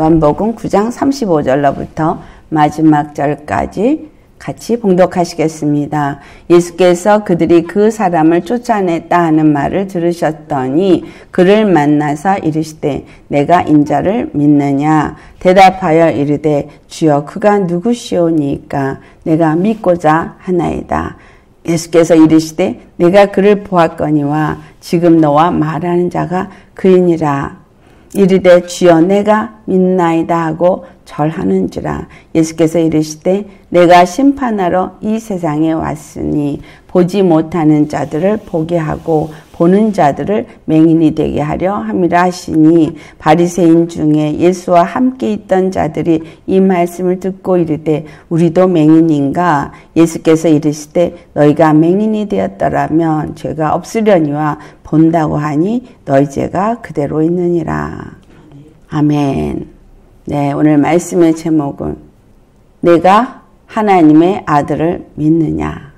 요한복음 9장 35절로부터 마지막 절까지 같이 봉독하시겠습니다. 예수께서 그들이 그 사람을 쫓아냈다 하는 말을 들으셨더니 그를 만나서 이르시되 내가 인자를 믿느냐? 대답하여 이르되 주여 그가 누구시오니까? 내가 믿고자 하나이다. 예수께서 이르시되 내가 그를 보았거니와 지금 너와 말하는 자가 그이니라. 이르되 주여 내가 믿나이다 하고 절하는지라. 예수께서 이르시되 내가 심판하러 이 세상에 왔으니 보지 못하는 자들을 보게 하고 보는 자들을 맹인이 되게 하려 함이라 하시니 바리새인 중에 예수와 함께 있던 자들이 이 말씀을 듣고 이르되 우리도 맹인인가? 예수께서 이르시되 너희가 맹인이 되었더라면 죄가 없으려니와 본다고 하니 너희 죄가 그대로 있느니라. 아멘. 네, 오늘 말씀의 제목은 내가 하나님의 아들을 믿느냐.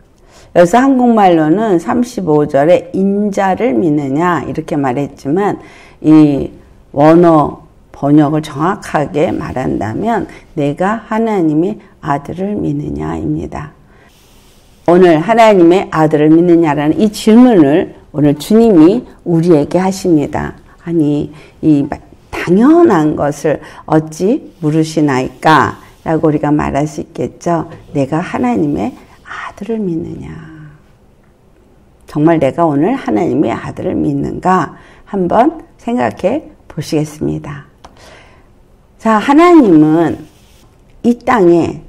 여기서 한국말로는 35절에 인자를 믿느냐 이렇게 말했지만 이 원어 번역을 정확하게 말한다면 내가 하나님의 아들을 믿느냐입니다. 오늘 하나님의 아들을 믿느냐라는 이 질문을 오늘 주님이 우리에게 하십니다. 아니 이 당연한 것을 어찌 물으시나이까? 라고 우리가 말할 수 있겠죠. 내가 하나님의 아들을 믿느냐. 정말 내가 오늘 하나님의 아들을 믿는가? 한번 생각해 보시겠습니다. 자, 하나님은 이 땅에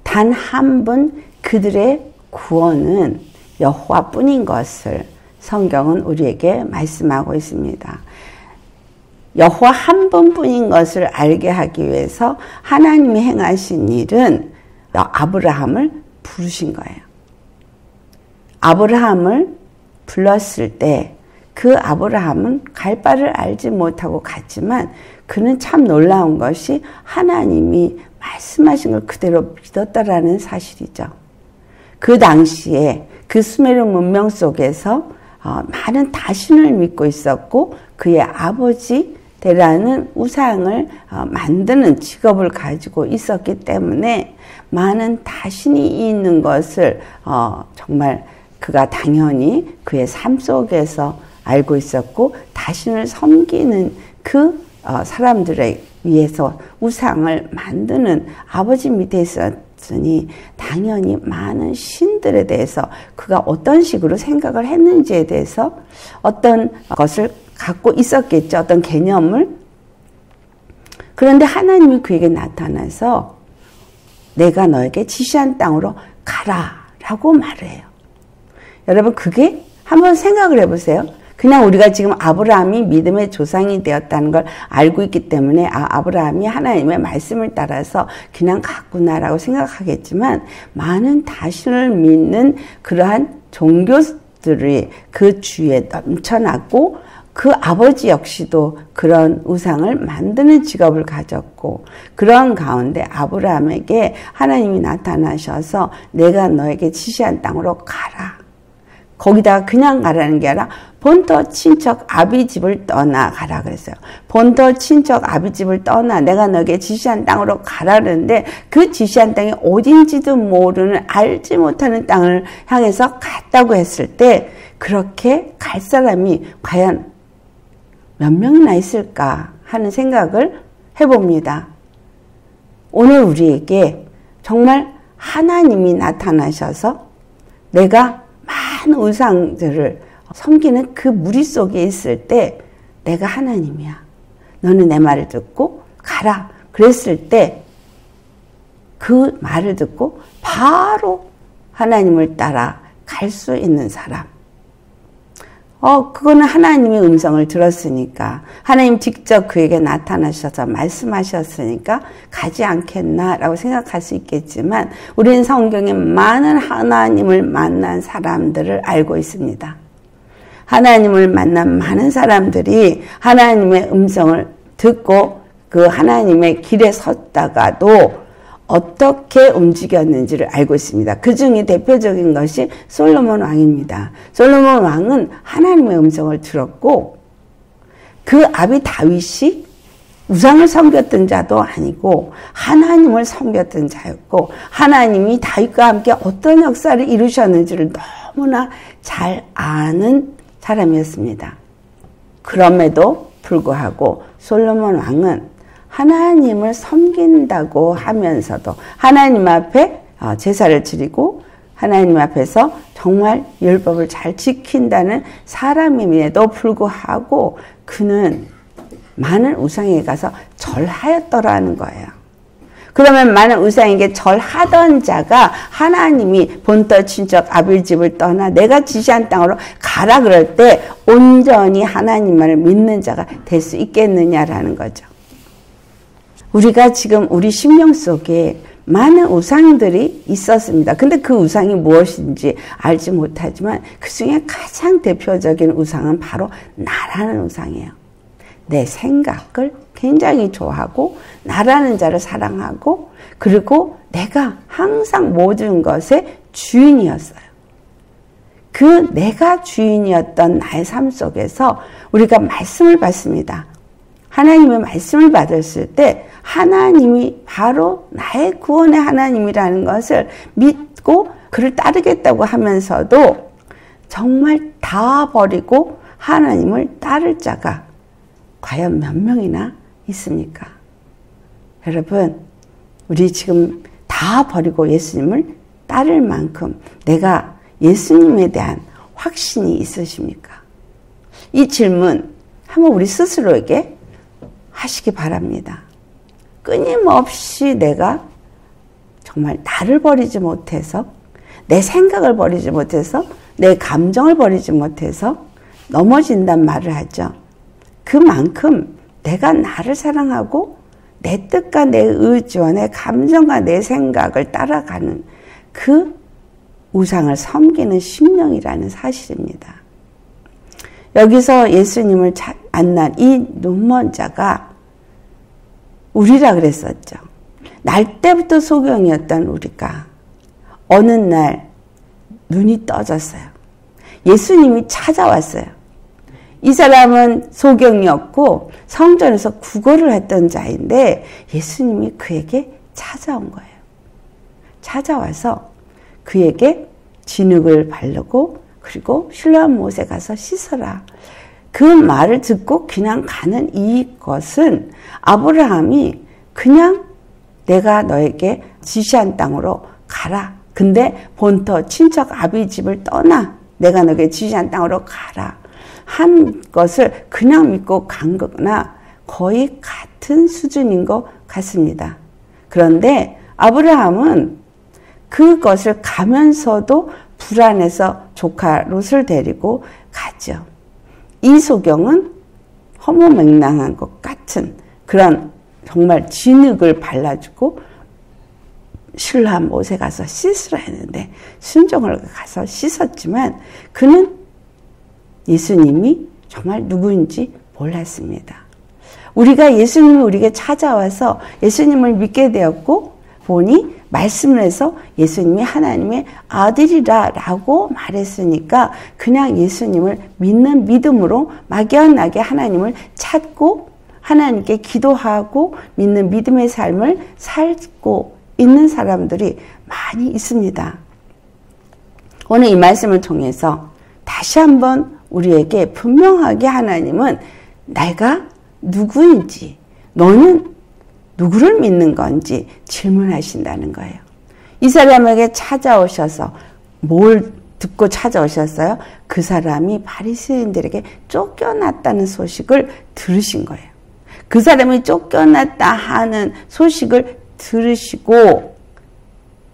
단 한 분 그들의 구원은 여호와뿐인 것을 성경은 우리에게 말씀하고 있습니다. 여호와 한 분뿐인 것을 알게 하기 위해서 하나님이 행하신 일은 아브라함을 부르신 거예요. 아브라함을 불렀을 때 그 아브라함은 갈 바를 알지 못하고 갔지만 그는 참 놀라운 것이 하나님이 말씀하신 걸 그대로 믿었다라는 사실이죠. 그 당시에 그 수메르 문명 속에서 많은 다신을 믿고 있었고 그의 아버지 대라는 우상을 만드는 직업을 가지고 있었기 때문에 많은 다신이 있는 것을 정말 그가 당연히 그의 삶 속에서 알고 있었고 다신을 섬기는 그 사람들에 위해서 우상을 만드는 아버지 밑에 있었으니 당연히 많은 신들에 대해서 그가 어떤 식으로 생각을 했는지에 대해서 어떤 것을 갖고 있었겠죠. 어떤 개념을. 그런데 하나님이 그에게 나타나서 내가 너에게 지시한 땅으로 가라라고 말을 해요. 여러분 그게 한번 생각을 해보세요. 그냥 우리가 지금 아브라함이 믿음의 조상이 되었다는 걸 알고 있기 때문에 아브라함이 하나님의 말씀을 따라서 그냥 갔구나라고 생각하겠지만 많은 다신을 믿는 그러한 종교들이 그 주위에 넘쳐났고 그 아버지 역시도 그런 우상을 만드는 직업을 가졌고 그런 가운데 아브라함에게 하나님이 나타나셔서 내가 너에게 지시한 땅으로 가라. 거기다가 그냥 가라는 게 아니라 본토 친척 아비 집을 떠나 가라 그랬어요. 본토 친척 아비 집을 떠나 내가 너에게 지시한 땅으로 가라 그러는데 그 지시한 땅이 어딘지도 모르는 알지 못하는 땅을 향해서 갔다고 했을 때 그렇게 갈 사람이 과연 몇 명이나 있을까 하는 생각을 해봅니다. 오늘 우리에게 정말 하나님이 나타나셔서 내가 많은 우상들을 섬기는 그 무리 속에 있을 때 내가 하나님이야. 너는 내 말을 듣고 가라. 그랬을 때 그 말을 듣고 바로 하나님을 따라 갈 수 있는 사람. 그거는 하나님의 음성을 들었으니까 하나님 직접 그에게 나타나셔서 말씀하셨으니까 가지 않겠나라고 생각할 수 있겠지만 우리는 성경에 많은 하나님을 만난 사람들을 알고 있습니다. 하나님을 만난 많은 사람들이 하나님의 음성을 듣고 그 하나님의 길에 섰다가도 어떻게 움직였는지를 알고 있습니다. 그 중에 대표적인 것이 솔로몬 왕입니다. 솔로몬 왕은 하나님의 음성을 들었고 그 아비 다윗이 우상을 섬겼던 자도 아니고 하나님을 섬겼던 자였고 하나님이 다윗과 함께 어떤 역사를 이루셨는지를 너무나 잘 아는 사람이었습니다. 그럼에도 불구하고 솔로몬 왕은 하나님을 섬긴다고 하면서도 하나님 앞에 제사를 드리고 하나님 앞에서 정말 율법을 잘 지킨다는 사람임에도 불구하고 그는 많은 우상에 가서 절하였더라는 거예요. 그러면 많은 우상에게 절하던 자가 하나님이 본떠 친척 아빌 집을 떠나 내가 지시한 땅으로 가라 그럴 때 온전히 하나님만을 믿는 자가 될 수 있겠느냐라는 거죠. 우리가 지금 우리 심령 속에 많은 우상들이 있었습니다. 근데 그 우상이 무엇인지 알지 못하지만 그 중에 가장 대표적인 우상은 바로 나라는 우상이에요. 내 생각을 굉장히 좋아하고 나라는 자를 사랑하고 그리고 내가 항상 모든 것의 주인이었어요. 그 내가 주인이었던 나의 삶 속에서 우리가 말씀을 받습니다. 하나님의 말씀을 받았을 때 하나님이 바로 나의 구원의 하나님이라는 것을 믿고 그를 따르겠다고 하면서도 정말 다 버리고 하나님을 따를 자가 과연 몇 명이나 있습니까? 여러분, 우리 지금 다 버리고 예수님을 따를 만큼 내가 예수님에 대한 확신이 있으십니까? 이 질문 한번 우리 스스로에게 하시기 바랍니다. 끊임없이 내가 정말 나를 버리지 못해서 내 생각을 버리지 못해서 내 감정을 버리지 못해서 넘어진단 말을 하죠. 그만큼 내가 나를 사랑하고 내 뜻과 내 의지와 내 감정과 내 생각을 따라가는 그 우상을 섬기는 심령이라는 사실입니다. 여기서 예수님을 만난 이 눈먼 자가 우리라 그랬었죠. 날 때부터 소경이었던 우리가 어느 날 눈이 떠졌어요. 예수님이 찾아왔어요. 이 사람은 소경이었고 성전에서 구걸을 했던 자인데 예수님이 그에게 찾아온 거예요. 찾아와서 그에게 진흙을 바르고 그리고 실로암 못에 가서 씻어라. 그 말을 듣고 그냥 가는 이것은 아브라함이 그냥 내가 너에게 지시한 땅으로 가라. 근데 본토 친척 아비 집을 떠나 내가 너에게 지시한 땅으로 가라. 한 것을 그냥 믿고 간 거나 거의 같은 수준인 것 같습니다. 그런데 아브라함은 그것을 가면서도 불안해서 조카 롯을 데리고 가죠. 이 소경은 허무맹랑한 것 같은 그런 정말 진흙을 발라주고 실로암 못에 가서 씻으라 했는데 순종을 가서 씻었지만 그는 예수님이 정말 누구인지 몰랐습니다. 우리가 예수님이 우리에게 찾아와서 예수님을 믿게 되었고 보니 말씀을 해서 예수님이 하나님의 아들이라고 말했으니까 그냥 예수님을 믿는 믿음으로 막연하게 하나님을 찾고 하나님께 기도하고 믿는 믿음의 삶을 살고 있는 사람들이 많이 있습니다. 오늘 이 말씀을 통해서 다시 한번 우리에게 분명하게 하나님은 내가 누구인지 너는 누구를 믿는 건지 질문하신다는 거예요. 이 사람에게 찾아오셔서 뭘 듣고 찾아오셨어요? 그 사람이 바리새인들에게 쫓겨났다는 소식을 들으신 거예요. 그 사람이 쫓겨났다 하는 소식을 들으시고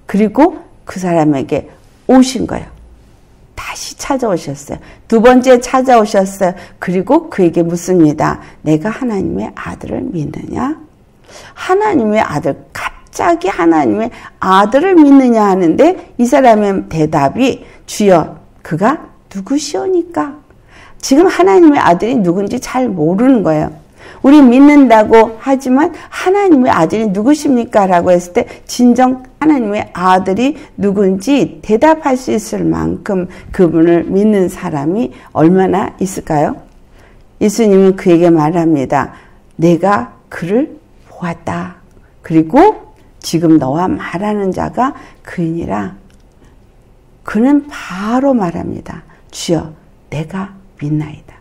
그리고 그 사람에게 오신 거예요. 다시 찾아오셨어요. 두 번째 찾아오셨어요. 그리고 그에게 묻습니다. 내가 하나님의 아들을 믿느냐? 하나님의 아들, 갑자기 하나님의 아들을 믿느냐 하는데 이 사람의 대답이 주여 그가 누구시오니까? 지금 하나님의 아들이 누군지 잘 모르는 거예요. 우리 믿는다고 하지만 하나님의 아들이 누구십니까? 라고 했을 때 진정 하나님의 아들이 누군지 대답할 수 있을 만큼 그분을 믿는 사람이 얼마나 있을까요? 예수님은 그에게 말합니다. 내가 그를 보았다. 그리고 지금 너와 말하는 자가 그이니라. 그는 바로 말합니다. 주여, 내가 믿나이다.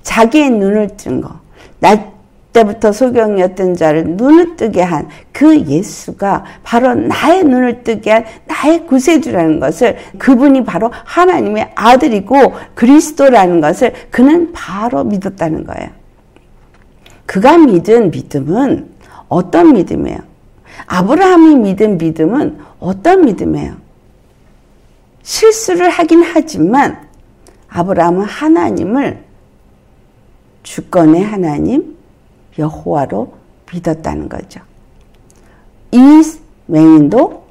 자기의 눈을 뜬 거, 날 때부터 소경이었던 자를 눈을 뜨게 한 그 예수가 바로 나의 눈을 뜨게 한 나의 구세주라는 것을, 그분이 바로 하나님의 아들이고 그리스도라는 것을 그는 바로 믿었다는 거예요. 그가 믿은 믿음은 어떤 믿음이에요? 아브라함이 믿은 믿음은 어떤 믿음이에요? 실수를 하긴 하지만 아브라함은 하나님을 주권의 하나님 여호와로 믿었다는 거죠. 이 맹인도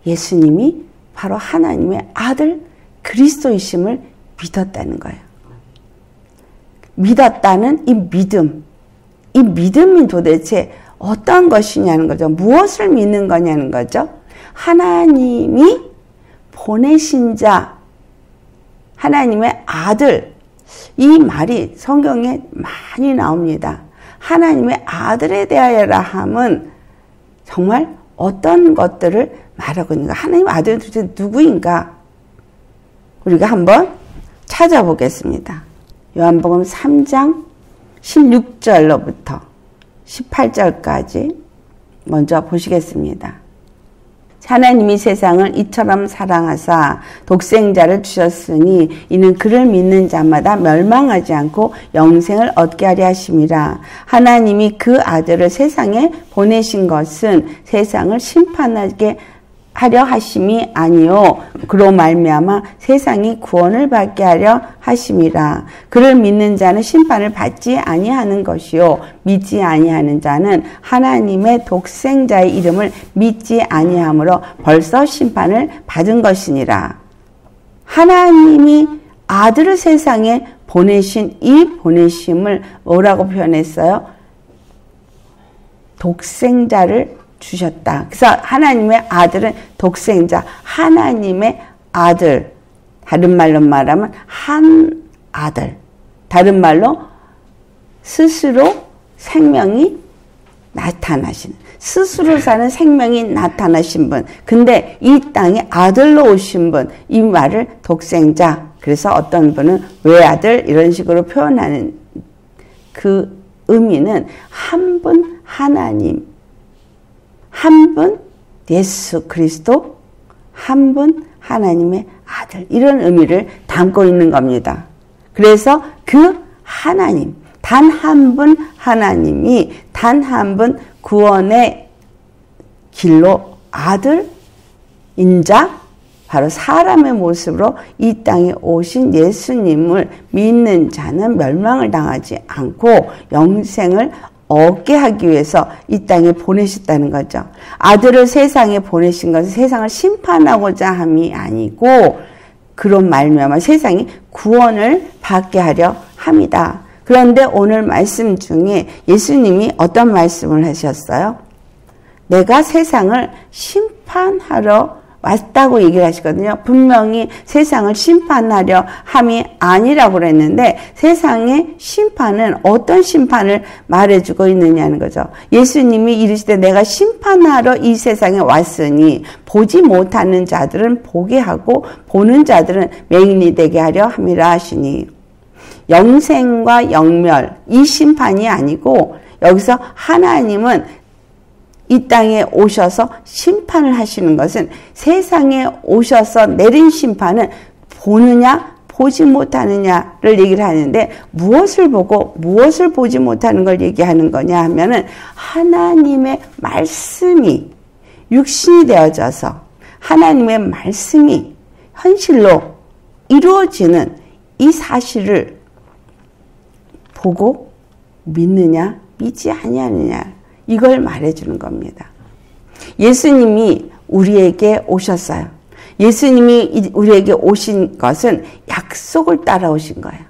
예수님이 바로 하나님의 아들 그리스도이심을 믿었다는 거예요. 믿었다는 이 믿음이 도대체 어떤 것이냐는 거죠. 무엇을 믿는 거냐는 거죠. 하나님이 보내신 자, 하나님의 아들, 이 말이 성경에 많이 나옵니다. 하나님의 아들에 대하여라 함은 정말 어떤 것들을 말하고 있는가? 하나님의 아들은 도대체 누구인가? 우리가 한번 찾아보겠습니다. 요한복음 3장 16절로부터 18절까지 먼저 보시겠습니다. 하나님이 세상을 이처럼 사랑하사 독생자를 주셨으니 이는 그를 믿는 자마다 멸망하지 않고 영생을 얻게 하려 하심이라. 하나님이 그 아들을 세상에 보내신 것은 세상을 심판하게 하려 하심이 아니요 그로 말미암아 세상이 구원을 받게 하려 하심이라. 그를 믿는 자는 심판을 받지 아니하는 것이요 믿지 아니하는 자는 하나님의 독생자의 이름을 믿지 아니하므로 벌써 심판을 받은 것이니라. 하나님이 아들을 세상에 보내신 이 보내심을 뭐라고 표현했어요? 독생자를 주셨다. 그래서 하나님의 아들은 독생자, 하나님의 아들. 다른 말로 말하면 한 아들. 다른 말로 스스로 생명이 나타나신, 스스로 사는 생명이 나타나신 분. 근데 이 땅에 아들로 오신 분, 이 말을 독생자. 그래서 어떤 분은 외아들 이런 식으로 표현하는 그 의미는 한 분 하나님, 한 분 예수 그리스도, 한 분 하나님의 아들, 이런 의미를 담고 있는 겁니다. 그래서 그 하나님, 단 한 분 하나님이 단 한 분 구원의 길로 아들 인자, 바로 사람의 모습으로 이 땅에 오신 예수님을 믿는 자는 멸망을 당하지 않고 영생을 얻게 하기 위해서 이 땅에 보내셨다는 거죠. 아들을 세상에 보내신 것은 세상을 심판하고자 함이 아니고 그런 말미암아 세상이 구원을 받게 하려 합니다. 그런데 오늘 말씀 중에 예수님이 어떤 말씀을 하셨어요? 내가 세상을 심판하러 왔다고 얘기를 하시거든요. 분명히 세상을 심판하려 함이 아니라고 그랬는데 세상의 심판은 어떤 심판을 말해주고 있느냐는 거죠. 예수님이 이르시되 내가 심판하러 이 세상에 왔으니 보지 못하는 자들은 보게 하고 보는 자들은 맹인이 되게 하려 함이라 하시니, 영생과 영멸, 이 심판이 아니고 여기서 하나님은 이 땅에 오셔서 심판을 하시는 것은, 세상에 오셔서 내린 심판은 보느냐 보지 못하느냐를 얘기를 하는데, 무엇을 보고 무엇을 보지 못하는 걸 얘기하는 거냐 하면은 하나님의 말씀이 육신이 되어져서 하나님의 말씀이 현실로 이루어지는 이 사실을 보고 믿느냐 믿지 아니하느냐, 이걸 말해주는 겁니다. 예수님이 우리에게 오셨어요. 예수님이 우리에게 오신 것은 약속을 따라 오신 거예요.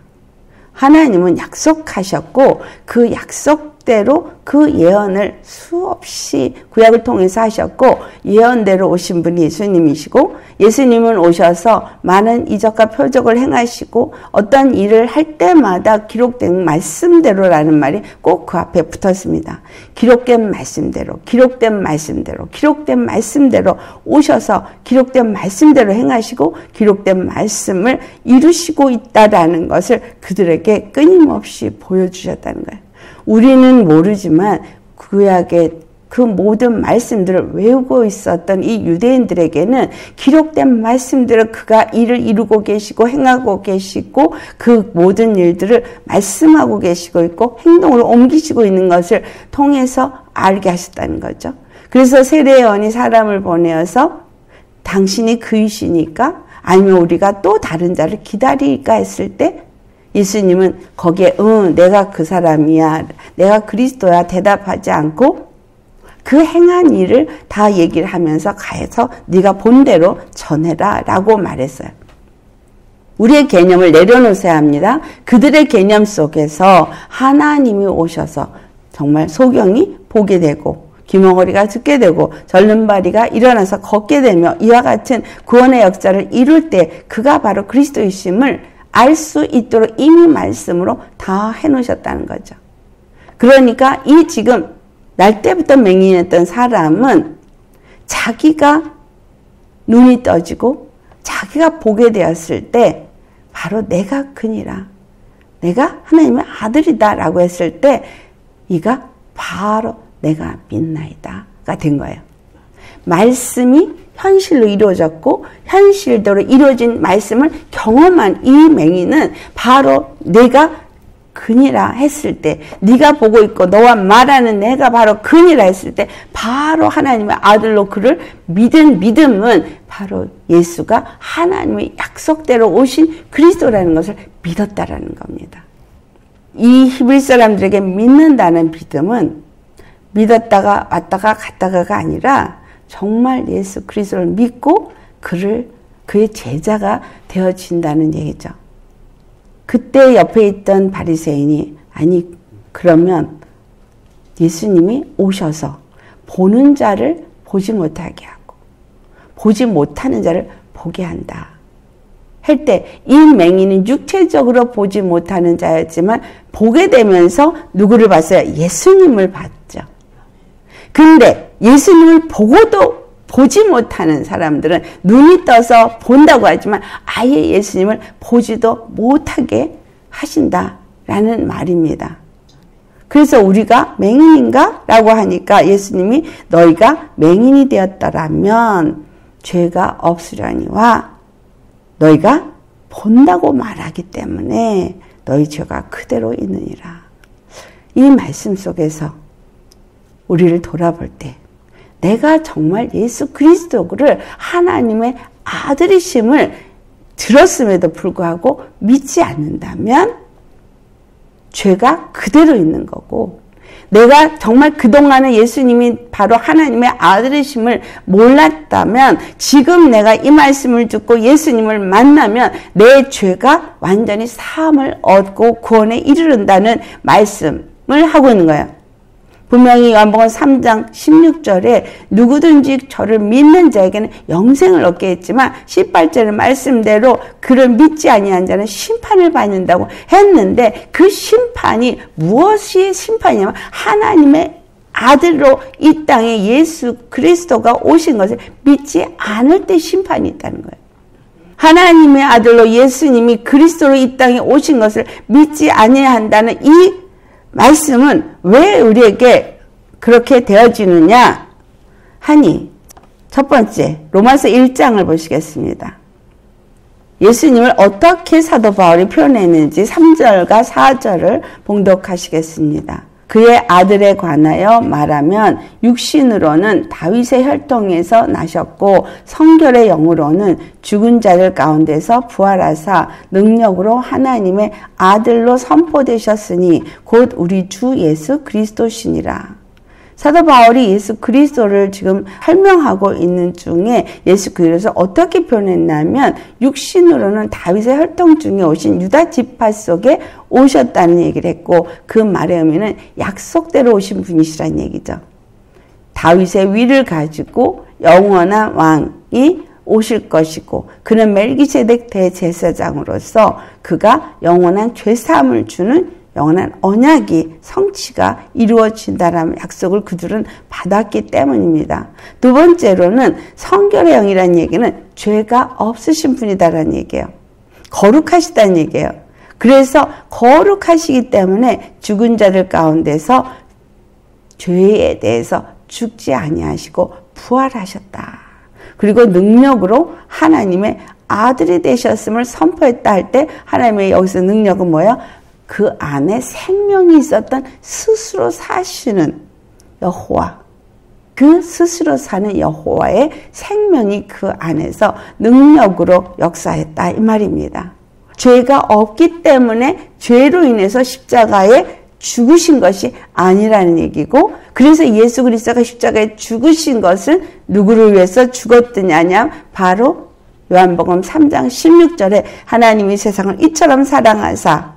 하나님은 약속하셨고 그 약속 뜻대로 그 예언을 수없이 구약을 통해서 하셨고 예언대로 오신 분이 예수님이시고 예수님은 오셔서 많은 이적과 표적을 행하시고 어떤 일을 할 때마다 기록된 말씀대로라는 말이 꼭 그 앞에 붙었습니다. 기록된 말씀대로, 기록된 말씀대로, 기록된 말씀대로 오셔서 기록된 말씀대로 행하시고 기록된 말씀을 이루시고 있다라는 것을 그들에게 끊임없이 보여주셨다는 거예요. 우리는 모르지만 구약의 그 모든 말씀들을 외우고 있었던 이 유대인들에게는 기록된 말씀대로 그가 일을 이루고 계시고 행하고 계시고 그 모든 일들을 말씀하고 계시고 있고 행동으로 옮기시고 있는 것을 통해서 알게 하셨다는 거죠. 그래서 세례요한이 사람을 보내어서 당신이 그이시니까 아니면 우리가 또 다른 자를 기다릴까 했을 때 예수님은 거기에 내가 그 사람이야, 내가 그리스도야 대답하지 않고 그 행한 일을 다 얘기를 하면서 가서 네가 본 대로 전해라 라고 말했어요. 우리의 개념을 내려놓으셔야 합니다. 그들의 개념 속에서 하나님이 오셔서 정말 소경이 보게 되고 귀머거리가 듣게 되고 절름발이가 일어나서 걷게 되며 이와 같은 구원의 역사를 이룰 때 그가 바로 그리스도이심을 알 수 있도록 이미 말씀으로 다 해놓으셨다는 거죠. 그러니까 이 지금 날 때부터 맹인했던 사람은 자기가 눈이 떠지고 자기가 보게 되었을 때 바로 내가 그니라, 내가 하나님의 아들이다 라고 했을 때 이가 바로 내가 믿나이다가 된 거예요. 말씀이 현실로 이루어졌고 현실대로 이루어진 말씀을 경험한 이 맹인은 바로 내가 그니라 했을 때, 네가 보고 있고 너와 말하는 내가 바로 그니라 했을 때 바로 하나님의 아들로 그를 믿은 믿음은 바로 예수가 하나님의 약속대로 오신 그리스도라는 것을 믿었다라는 겁니다. 이 히브리 사람들에게 믿는다는 믿음은 믿었다가 왔다가 갔다가가 아니라 정말 예수 그리스도를 믿고 그의 제자가 되어진다는 얘기죠. 그때 옆에 있던 바리새인이 아니 그러면 예수님이 오셔서 보는 자를 보지 못하게 하고 보지 못하는 자를 보게 한다 할 때 이 맹인은 육체적으로 보지 못하는 자였지만 보게 되면서 누구를 봤어요? 예수님을 봤죠. 근데 예수님을 보고도 보지 못하는 사람들은 눈이 떠서 본다고 하지만 아예 예수님을 보지도 못하게 하신다라는 말입니다. 그래서 우리가 맹인인가? 라고 하니까 예수님이 너희가 맹인이 되었더라면 죄가 없으려니와 너희가 본다고 말하기 때문에 너희 죄가 그대로 있느니라. 이 말씀 속에서 우리를 돌아볼 때 내가 정말 예수 그리스도를 하나님의 아들이심을 들었음에도 불구하고 믿지 않는다면 죄가 그대로 있는 거고 내가 정말 그동안에 예수님이 바로 하나님의 아들이심을 몰랐다면 지금 내가 이 말씀을 듣고 예수님을 만나면 내 죄가 완전히 사함을 얻고 구원에 이르른다는 말씀을 하고 있는 거예요. 분명히 요한복음 3장 16절에 누구든지 저를 믿는 자에게는 영생을 얻게 했지만 18절의 말씀대로 그를 믿지 아니한 자는 심판을 받는다고 했는데 그 심판이 무엇이 심판이냐면 하나님의 아들로 이 땅에 예수 그리스도가 오신 것을 믿지 않을 때 심판이 있다는 거예요. 하나님의 아들로 예수님이 그리스도로 이 땅에 오신 것을 믿지 아니한다는 이 말씀은 왜 우리에게 그렇게 되어지느냐 하니 첫 번째 로마서 1장을 보시겠습니다. 예수님을 어떻게 사도 바울이 표현했는지 3절과 4절을 봉독하시겠습니다. 그의 아들에 관하여 말하면 육신으로는 다윗의 혈통에서 나셨고 성결의 영으로는 죽은 자들 가운데서 부활하사 능력으로 하나님의 아들로 선포되셨으니 곧 우리 주 예수 그리스도시니라. 사도 바울이 예수 그리스도를 지금 설명하고 있는 중에 예수 그리스도를 어떻게 표현했냐면 육신으로는 다윗의 혈통 중에 오신 유다 지파 속에 오셨다는 얘기를 했고 그 말의 의미는 약속대로 오신 분이시라는 얘기죠. 다윗의 위를 가지고 영원한 왕이 오실 것이고 그는 멜기세덱 대제사장으로서 그가 영원한 죄사함을 주는 영원한 언약이 성취가 이루어진다라는 약속을 그들은 받았기 때문입니다. 두 번째로는 성결의 영이라는 얘기는 죄가 없으신 분이다라는 얘기예요. 거룩하시다는 얘기예요. 그래서 거룩하시기 때문에 죽은 자들 가운데서 죄에 대해서 죽지 아니하시고 부활하셨다. 그리고 능력으로 하나님의 아들이 되셨음을 선포했다 할 때 하나님의 여기서 능력은 뭐예요? 그 안에 생명이 있었던 스스로 사시는 여호와, 그 스스로 사는 여호와의 생명이 그 안에서 능력으로 역사했다 이 말입니다. 죄가 없기 때문에 죄로 인해서 십자가에 죽으신 것이 아니라는 얘기고 그래서 예수 그리스도가 십자가에 죽으신 것은 누구를 위해서 죽었느냐면 바로 요한복음 3장 16절에 하나님이 세상을 이처럼 사랑하사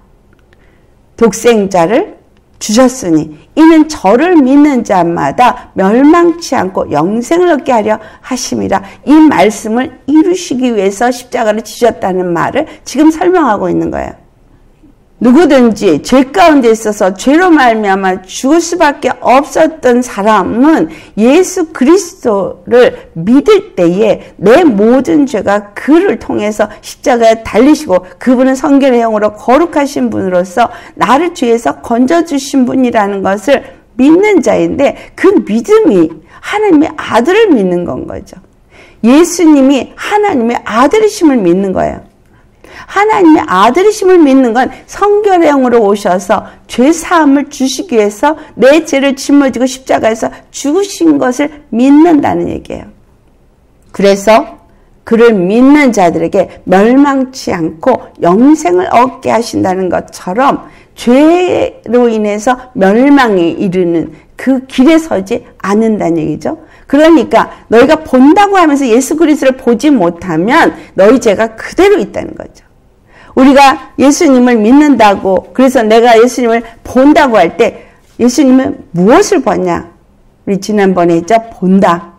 독생자를 주셨으니 이는 저를 믿는 자마다 멸망치 않고 영생을 얻게 하려 하심이라. 이 말씀을 이루시기 위해서 십자가를 지셨다는 말을 지금 설명하고 있는 거예요. 누구든지 죄 가운데 있어서 죄로 말미암아 죽을 수밖에 없었던 사람은 예수 그리스도를 믿을 때에 내 모든 죄가 그를 통해서 십자가에 달리시고 그분은 성결의 영으로 거룩하신 분으로서 나를 죄에서 건져주신 분이라는 것을 믿는 자인데 그 믿음이 하나님의 아들을 믿는 건 거죠. 예수님이 하나님의 아들이심을 믿는 거예요. 하나님의 아들이심을 믿는 건 성결의 영으로 오셔서 죄사함을 주시기 위해서 내 죄를 짊어지고 십자가에서 죽으신 것을 믿는다는 얘기예요. 그래서 그를 믿는 자들에게 멸망치 않고 영생을 얻게 하신다는 것처럼 죄로 인해서 멸망에 이르는 그 길에 서지 않는다는 얘기죠. 그러니까 너희가 본다고 하면서 예수 그리스도를 보지 못하면 너희 죄가 그대로 있다는 거죠. 우리가 예수님을 믿는다고 그래서 내가 예수님을 본다고 할 때 예수님은 무엇을 보냐? 우리 지난번에 했죠. 본다,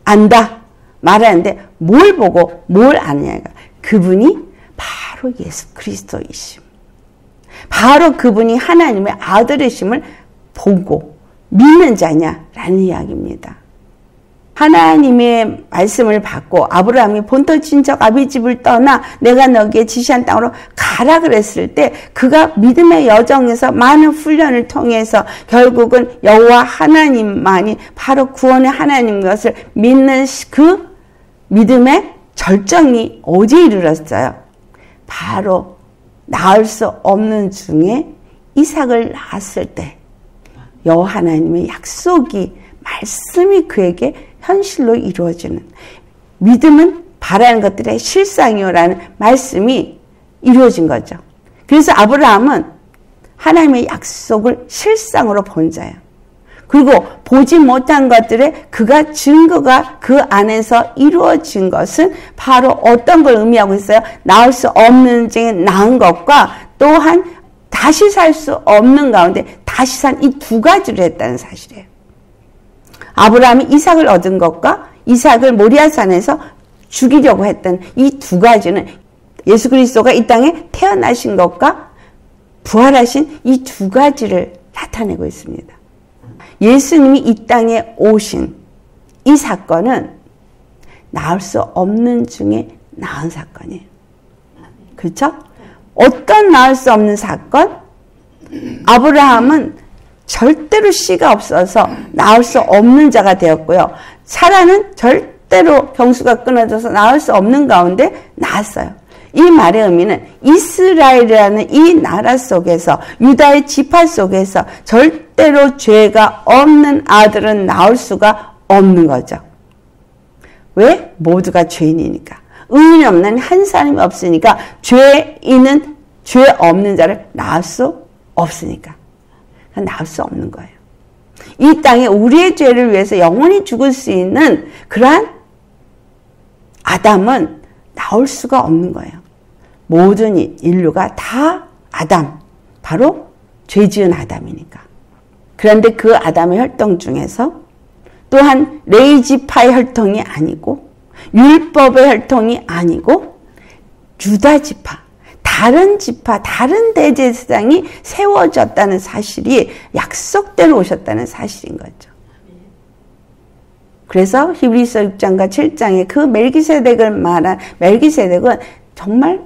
안다 말하는데 뭘 보고 뭘 아느냐가 그분이 바로 예수 그리스도이심. 바로 그분이 하나님의 아들이심을 보고 믿는 자냐라는 이야기입니다. 하나님의 말씀을 받고 아브라함이 본토 친척 아비집을 떠나 내가 너에게 지시한 땅으로 가라 그랬을 때 그가 믿음의 여정에서 많은 훈련을 통해서 결국은 여호와 하나님만이 바로 구원의 하나님 것을 믿는 그 믿음의 절정이 어디에 이르렀어요? 바로 낳을 수 없는 중에 이삭을 낳았을 때 여호와 하나님의 약속이 말씀이 그에게 현실로 이루어지는 믿음은 바라는 것들의 실상이요라는 말씀이 이루어진 거죠. 그래서 아브라함은 하나님의 약속을 실상으로 본 자예요. 그리고 보지 못한 것들의 그가 증거가 그 안에서 이루어진 것은 바로 어떤 걸 의미하고 있어요? 낳을 수 없는 중에 낳은 것과 또한 다시 살 수 없는 가운데 다시 산 이 두 가지를 했다는 사실이에요. 아브라함이 이삭을 얻은 것과 이삭을 모리아산에서 죽이려고 했던 이 두 가지는 예수 그리스도가 이 땅에 태어나신 것과 부활하신 이 두 가지를 나타내고 있습니다. 예수님이 이 땅에 오신 이 사건은 낳을 수 없는 중에 낳은 사건이에요. 그렇죠? 어떤 낳을 수 없는 사건? 아브라함은 절대로 씨가 없어서 낳을 수 없는 자가 되었고요. 사라는 절대로 경수가 끊어져서 낳을 수 없는 가운데 낳았어요. 이 말의 의미는 이스라엘이라는 이 나라 속에서 유다의 지파 속에서 절대로 죄가 없는 아들은 낳을 수가 없는 거죠. 왜? 모두가 죄인이니까. 의인이 없는 한 사람이 없으니까 죄인은 죄 없는 자를 낳을 수 없으니까. 낳을 수 없는 거예요. 이 땅에 우리의 죄를 위해서 영원히 죽을 수 있는 그러한 아담은 나올 수가 없는 거예요. 모든 인류가 다 아담, 바로 죄 지은 아담이니까. 그런데 그 아담의 혈통 중에서 또한 레위지파의 혈통이 아니고 율법의 혈통이 아니고 유다 지파, 다른 지파, 다른 대제사장이 세워졌다는 사실이 약속대로 오셨다는 사실인 거죠. 그래서 히브리서 6장과 7장에 그 멜기세덱을 말한 멜기세덱은 정말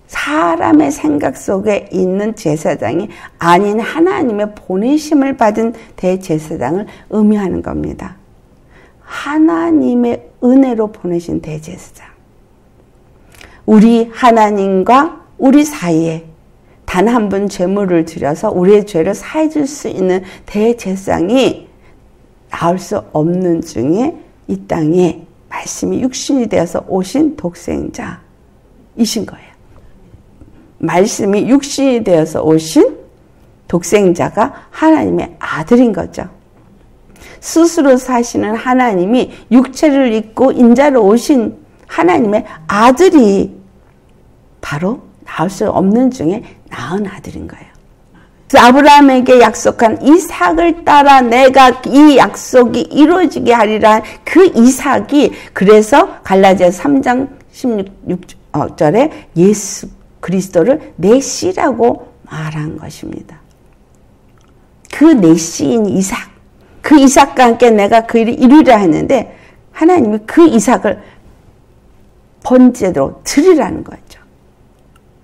사람의 생각 속에 있는 제사장이 아닌 하나님의 보내심을 받은 대제사장을 의미하는 겁니다. 하나님의 은혜로 보내신 대제사장. 우리 하나님과 우리 사이에 단 한 분 제물을 드려서 우리의 죄를 사해 줄 수 있는 대제사장이 나올 수 없는 중에 이 땅에 말씀이 육신이 되어서 오신 독생자이신 거예요. 말씀이 육신이 되어서 오신 독생자가 하나님의 아들인 거죠. 스스로 사시는 하나님이 육체를 입고 인자로 오신 하나님의 아들이 바로 낳을 수 없는 중에 낳은 아들인 거예요. 아브라함에게 약속한 이삭을 따라 내가 이 약속이 이루어지게 하리라 그 이삭이 그래서 갈라디아서 3장 16절에 예수 그리스도를 내 씨라고 말한 것입니다. 그 내 씨인 이삭, 그 이삭과 함께 내가 그 일을 이루리라 했는데 하나님이 그 이삭을 번제로 드리라는 거죠.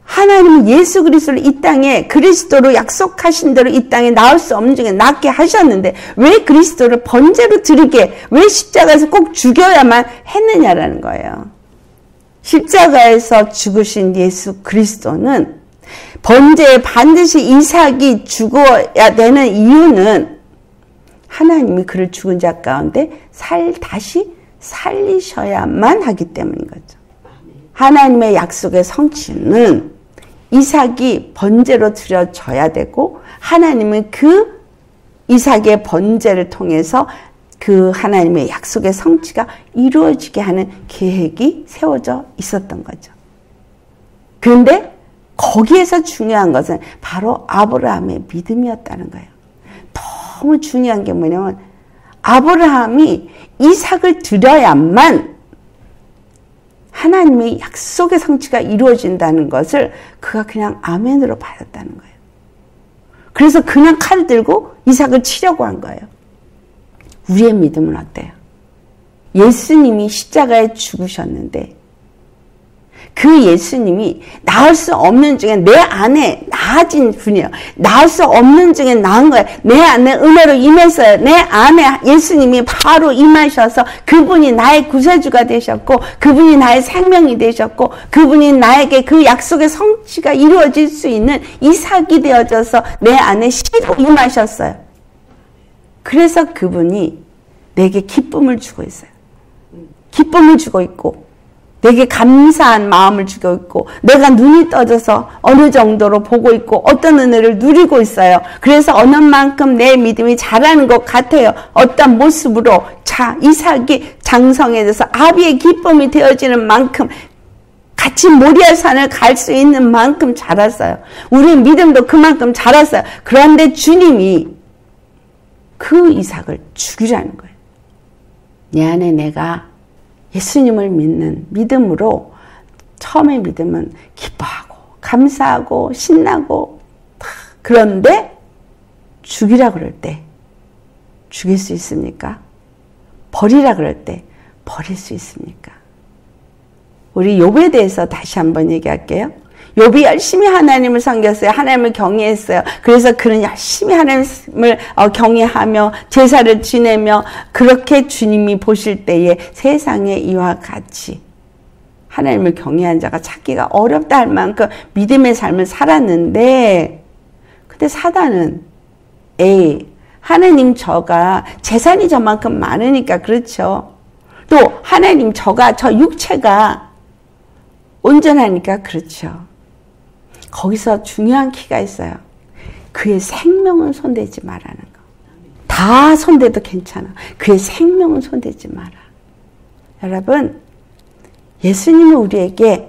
하나님은 예수 그리스도를 이 땅에 그리스도로 약속하신 대로 이 땅에 나올 수 없는 중에 낳게 하셨는데 왜 그리스도를 번제로 드리게 왜 십자가에서 꼭 죽여야만 했느냐라는 거예요. 십자가에서 죽으신 예수 그리스도는 번제에 반드시 이삭이 죽어야 되는 이유는 하나님이 그를 죽은 자 가운데 다시 살리셔야만 하기 때문인 거죠. 하나님의 약속의 성취는 이삭이 번제로 드려져야 되고 하나님은 그 이삭의 번제를 통해서 그 하나님의 약속의 성취가 이루어지게 하는 계획이 세워져 있었던 거죠. 그런데 거기에서 중요한 것은 바로 아브라함의 믿음이었다는 거예요. 너무 중요한 게 뭐냐면 아브라함이 이삭을 드려야만 하나님의 약속의 성취가 이루어진다는 것을 그가 그냥 아멘으로 받았다는 거예요. 그래서 그냥 칼을 들고 이삭을 치려고 한 거예요. 우리의 믿음은 어때요? 예수님이 십자가에 죽으셨는데 그 예수님이 낳을 수 없는 중에 내 안에 낳아진 분이에요. 낳을 수 없는 중에 낳은 거예요. 내 안에 은혜로 임했어요. 내 안에 예수님이 바로 임하셔서 그분이 나의 구세주가 되셨고 그분이 나의 생명이 되셨고 그분이 나에게 그 약속의 성취가 이루어질 수 있는 이삭이 되어져서 내 안에 씨로 임하셨어요. 그래서 그분이 내게 기쁨을 주고 있어요. 기쁨을 주고 있고 내게 감사한 마음을 주고 있고 내가 눈이 떠져서 어느 정도로 보고 있고 어떤 은혜를 누리고 있어요. 그래서 어느 만큼 내 믿음이 자라는 것 같아요. 어떤 모습으로 이삭이 장성해져서 아비의 기쁨이 되어지는 만큼 같이 모리아산을 갈 수 있는 만큼 자랐어요. 우리 믿음도 그만큼 자랐어요. 그런데 주님이 그 이삭을 죽이라는 거예요. 내 안에 내가 예수님을 믿는 믿음으로 처음에 믿으면 기뻐하고 감사하고 신나고 그런데 죽이라 그럴 때 죽일 수 있습니까? 버리라 그럴 때 버릴 수 있습니까? 우리 욥에 대해서 다시 한번 얘기할게요. 욥이 열심히 하나님을 섬겼어요. 하나님을 경외했어요. 그래서 그는 열심히 하나님을 경외하며 제사를 지내며 그렇게 주님이 보실 때에 세상에 이와 같이 하나님을 경외한 자가 찾기가 어렵다 할 만큼 믿음의 삶을 살았는데 근데 사단은 하나님 저가 재산이 저만큼 많으니까 그렇죠. 또 하나님 저 육체가 온전하니까 그렇죠. 거기서 중요한 키가 있어요. 그의 생명은 손대지 말라는 거. 다 다 손대도 괜찮아. 그의 생명은 손대지 마라. 여러분, 예수님은 우리에게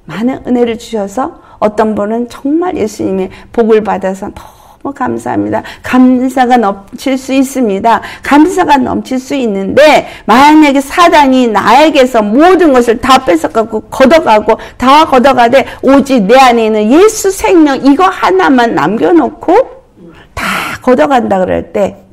많은 은혜를 주셔서 어떤 분은 정말 예수님의 복을 받아서 너무 감사합니다. 감사가 넘칠 수 있습니다. 감사가 넘칠 수 있는데 만약에 사단이 나에게서 모든 것을 다 뺏어가고 걷어가고 다 걷어가되 오직 내 안에 있는 예수 생명 이거 하나만 남겨놓고 다 걷어간다 그럴 때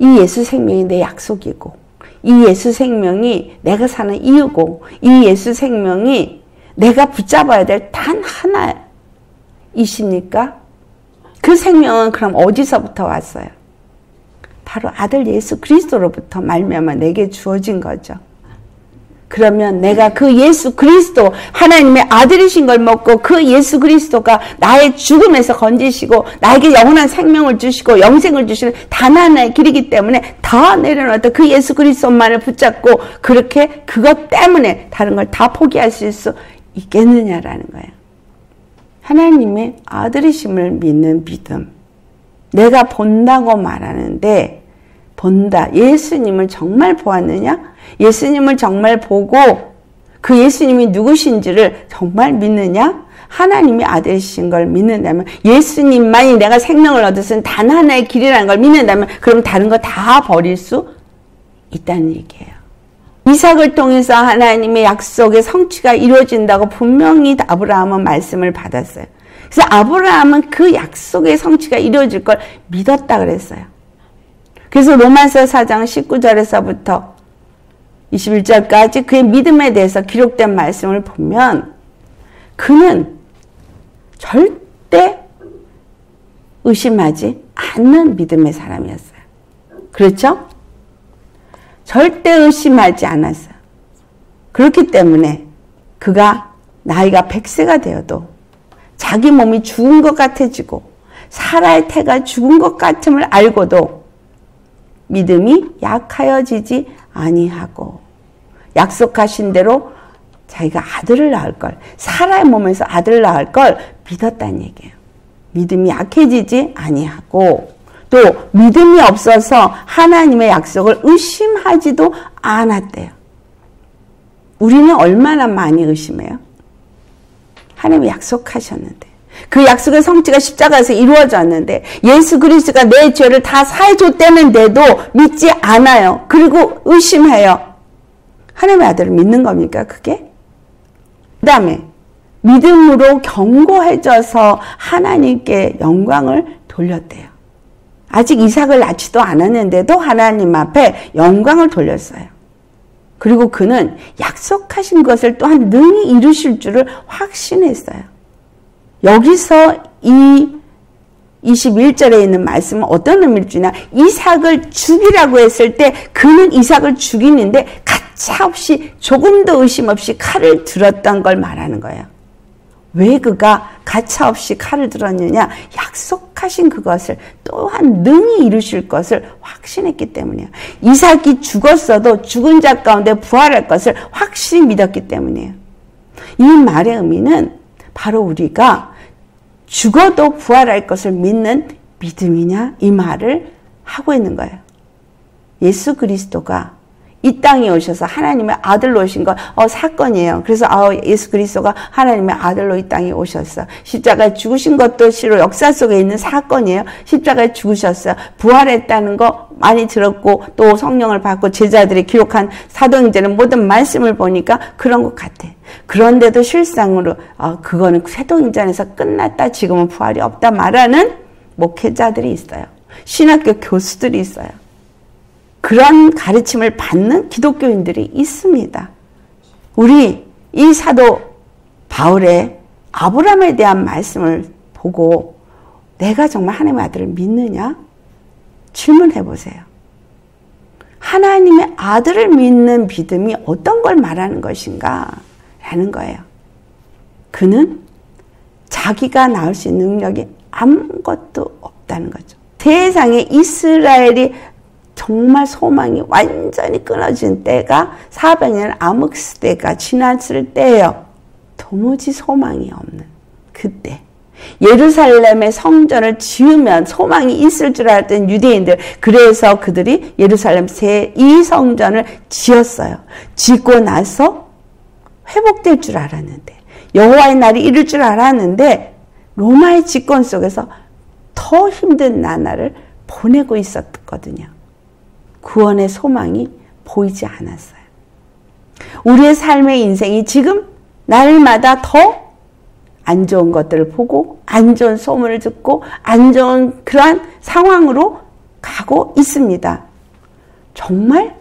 이 예수 생명이 내 약속이고 이 예수 생명이 내가 사는 이유고 이 예수 생명이 내가 붙잡아야 될 단 하나이십니까? 그 생명은 그럼 어디서부터 왔어요? 바로 아들 예수 그리스도로부터 말미암아 내게 주어진 거죠. 그러면 내가 그 예수 그리스도 하나님의 아들이신 걸 먹고 그 예수 그리스도가 나의 죽음에서 건지시고 나에게 영원한 생명을 주시고 영생을 주시는 단 하나의 길이기 때문에 다 내려놓았다. 그 예수 그리스도만을 붙잡고 그렇게 그것 때문에 다른 걸 다 포기하실 수 있겠느냐라는 거예요. 하나님의 아들이심을 믿는 믿음. 내가 본다고 말하는데 본다. 예수님을 정말 보았느냐? 예수님을 정말 보고 그 예수님이 누구신지를 정말 믿느냐? 하나님이 아들이신 걸 믿는다면 예수님만이 내가 생명을 얻을 수 있는 단 하나의 길이라는 걸 믿는다면 그럼 다른 거 다 버릴 수 있다는 얘기예요. 이삭을 통해서 하나님의 약속의 성취가 이루어진다고 분명히 아브라함은 말씀을 받았어요. 그래서 아브라함은 그 약속의 성취가 이루어질 걸 믿었다 그랬어요. 그래서 로마서 4장 19절에서부터 21절까지 그의 믿음에 대해서 기록된 말씀을 보면 그는 절대 의심하지 않는 믿음의 사람이었어요. 그렇죠? 절대 의심하지 않았어요. 그렇기 때문에 그가 나이가 100세가 되어도 자기 몸이 죽은 것 같아지고 사라의 태가 죽은 것 같음을 알고도 믿음이 약하여지지 아니하고 약속하신 대로 자기가 아들을 낳을 걸 사라의 몸에서 아들을 낳을 걸 믿었다는 얘기예요. 믿음이 약해지지 아니하고 또 믿음이 없어서 하나님의 약속을 의심하지도 않았대요. 우리는 얼마나 많이 의심해요? 하나님이 약속하셨는데 그 약속의 성취가 십자가에서 이루어졌는데 예수 그리스도가 내 죄를 다 사해줬다는데도 믿지 않아요. 그리고 의심해요. 하나님의 아들을 믿는 겁니까 그게? 그 다음에 믿음으로 견고해져서 하나님께 영광을 돌렸대요. 아직 이삭을 낳지도 않았는데도 하나님 앞에 영광을 돌렸어요. 그리고 그는 약속하신 것을 또한 능히 이루실 줄을 확신했어요. 여기서 이 21절에 있는 말씀은 어떤 의미를 주냐? 이삭을 죽이라고 했을 때 그는 이삭을 죽이는데 가차없이 조금도 의심 없이 칼을 들었던 걸 말하는 거예요. 왜 그가 가차없이 칼을 들었느냐? 약속하신 그것을 또한 능히 이루실 것을 확신했기 때문이에요. 이삭이 죽었어도 죽은 자 가운데 부활할 것을 확실히 믿었기 때문이에요. 이 말의 의미는 바로 우리가 죽어도 부활할 것을 믿는 믿음이냐? 이 말을 하고 있는 거예요. 예수 그리스도가 이 땅에 오셔서 하나님의 아들로 오신 건 사건이에요. 그래서 예수 그리스도가 하나님의 아들로 이 땅에 오셨어. 십자가에 죽으신 것도 실로 역사 속에 있는 사건이에요. 십자가에 죽으셨어요. 부활했다는 거 많이 들었고 또 성령을 받고 제자들이 기록한 사도행전의 모든 말씀을 보니까 그런 것 같아. 그런데도 실상으로 그거는 사도행전에서 끝났다. 지금은 부활이 없다 말하는 목회자들이 있어요. 신학교 교수들이 있어요. 그런 가르침을 받는 기독교인들이 있습니다. 우리 이 사도 바울의 아브라함에 대한 말씀을 보고 내가 정말 하나님의 아들을 믿느냐? 질문해 보세요. 하나님의 아들을 믿는 믿음이 어떤 걸 말하는 것인가? 라는 거예요. 그는 자기가 낳을 수 있는 능력이 아무것도 없다는 거죠. 세상에 이스라엘이 정말 소망이 완전히 끊어진 때가 400년 암흑 때가 지났을 때예요. 도무지 소망이 없는 그때 예루살렘의 성전을 지으면 소망이 있을 줄 알았던 유대인들, 그래서 그들이 예루살렘 제2성전을 지었어요. 짓고 나서 회복될 줄 알았는데, 여호와의 날이 이룰 줄 알았는데 로마의 집권 속에서 더 힘든 나날을 보내고 있었거든요. 구원의 소망이 보이지 않았어요. 우리의 삶의 인생이 지금 날마다 더 안 좋은 것들을 보고 안 좋은 소문을 듣고 안 좋은 그러한 상황으로 가고 있습니다. 정말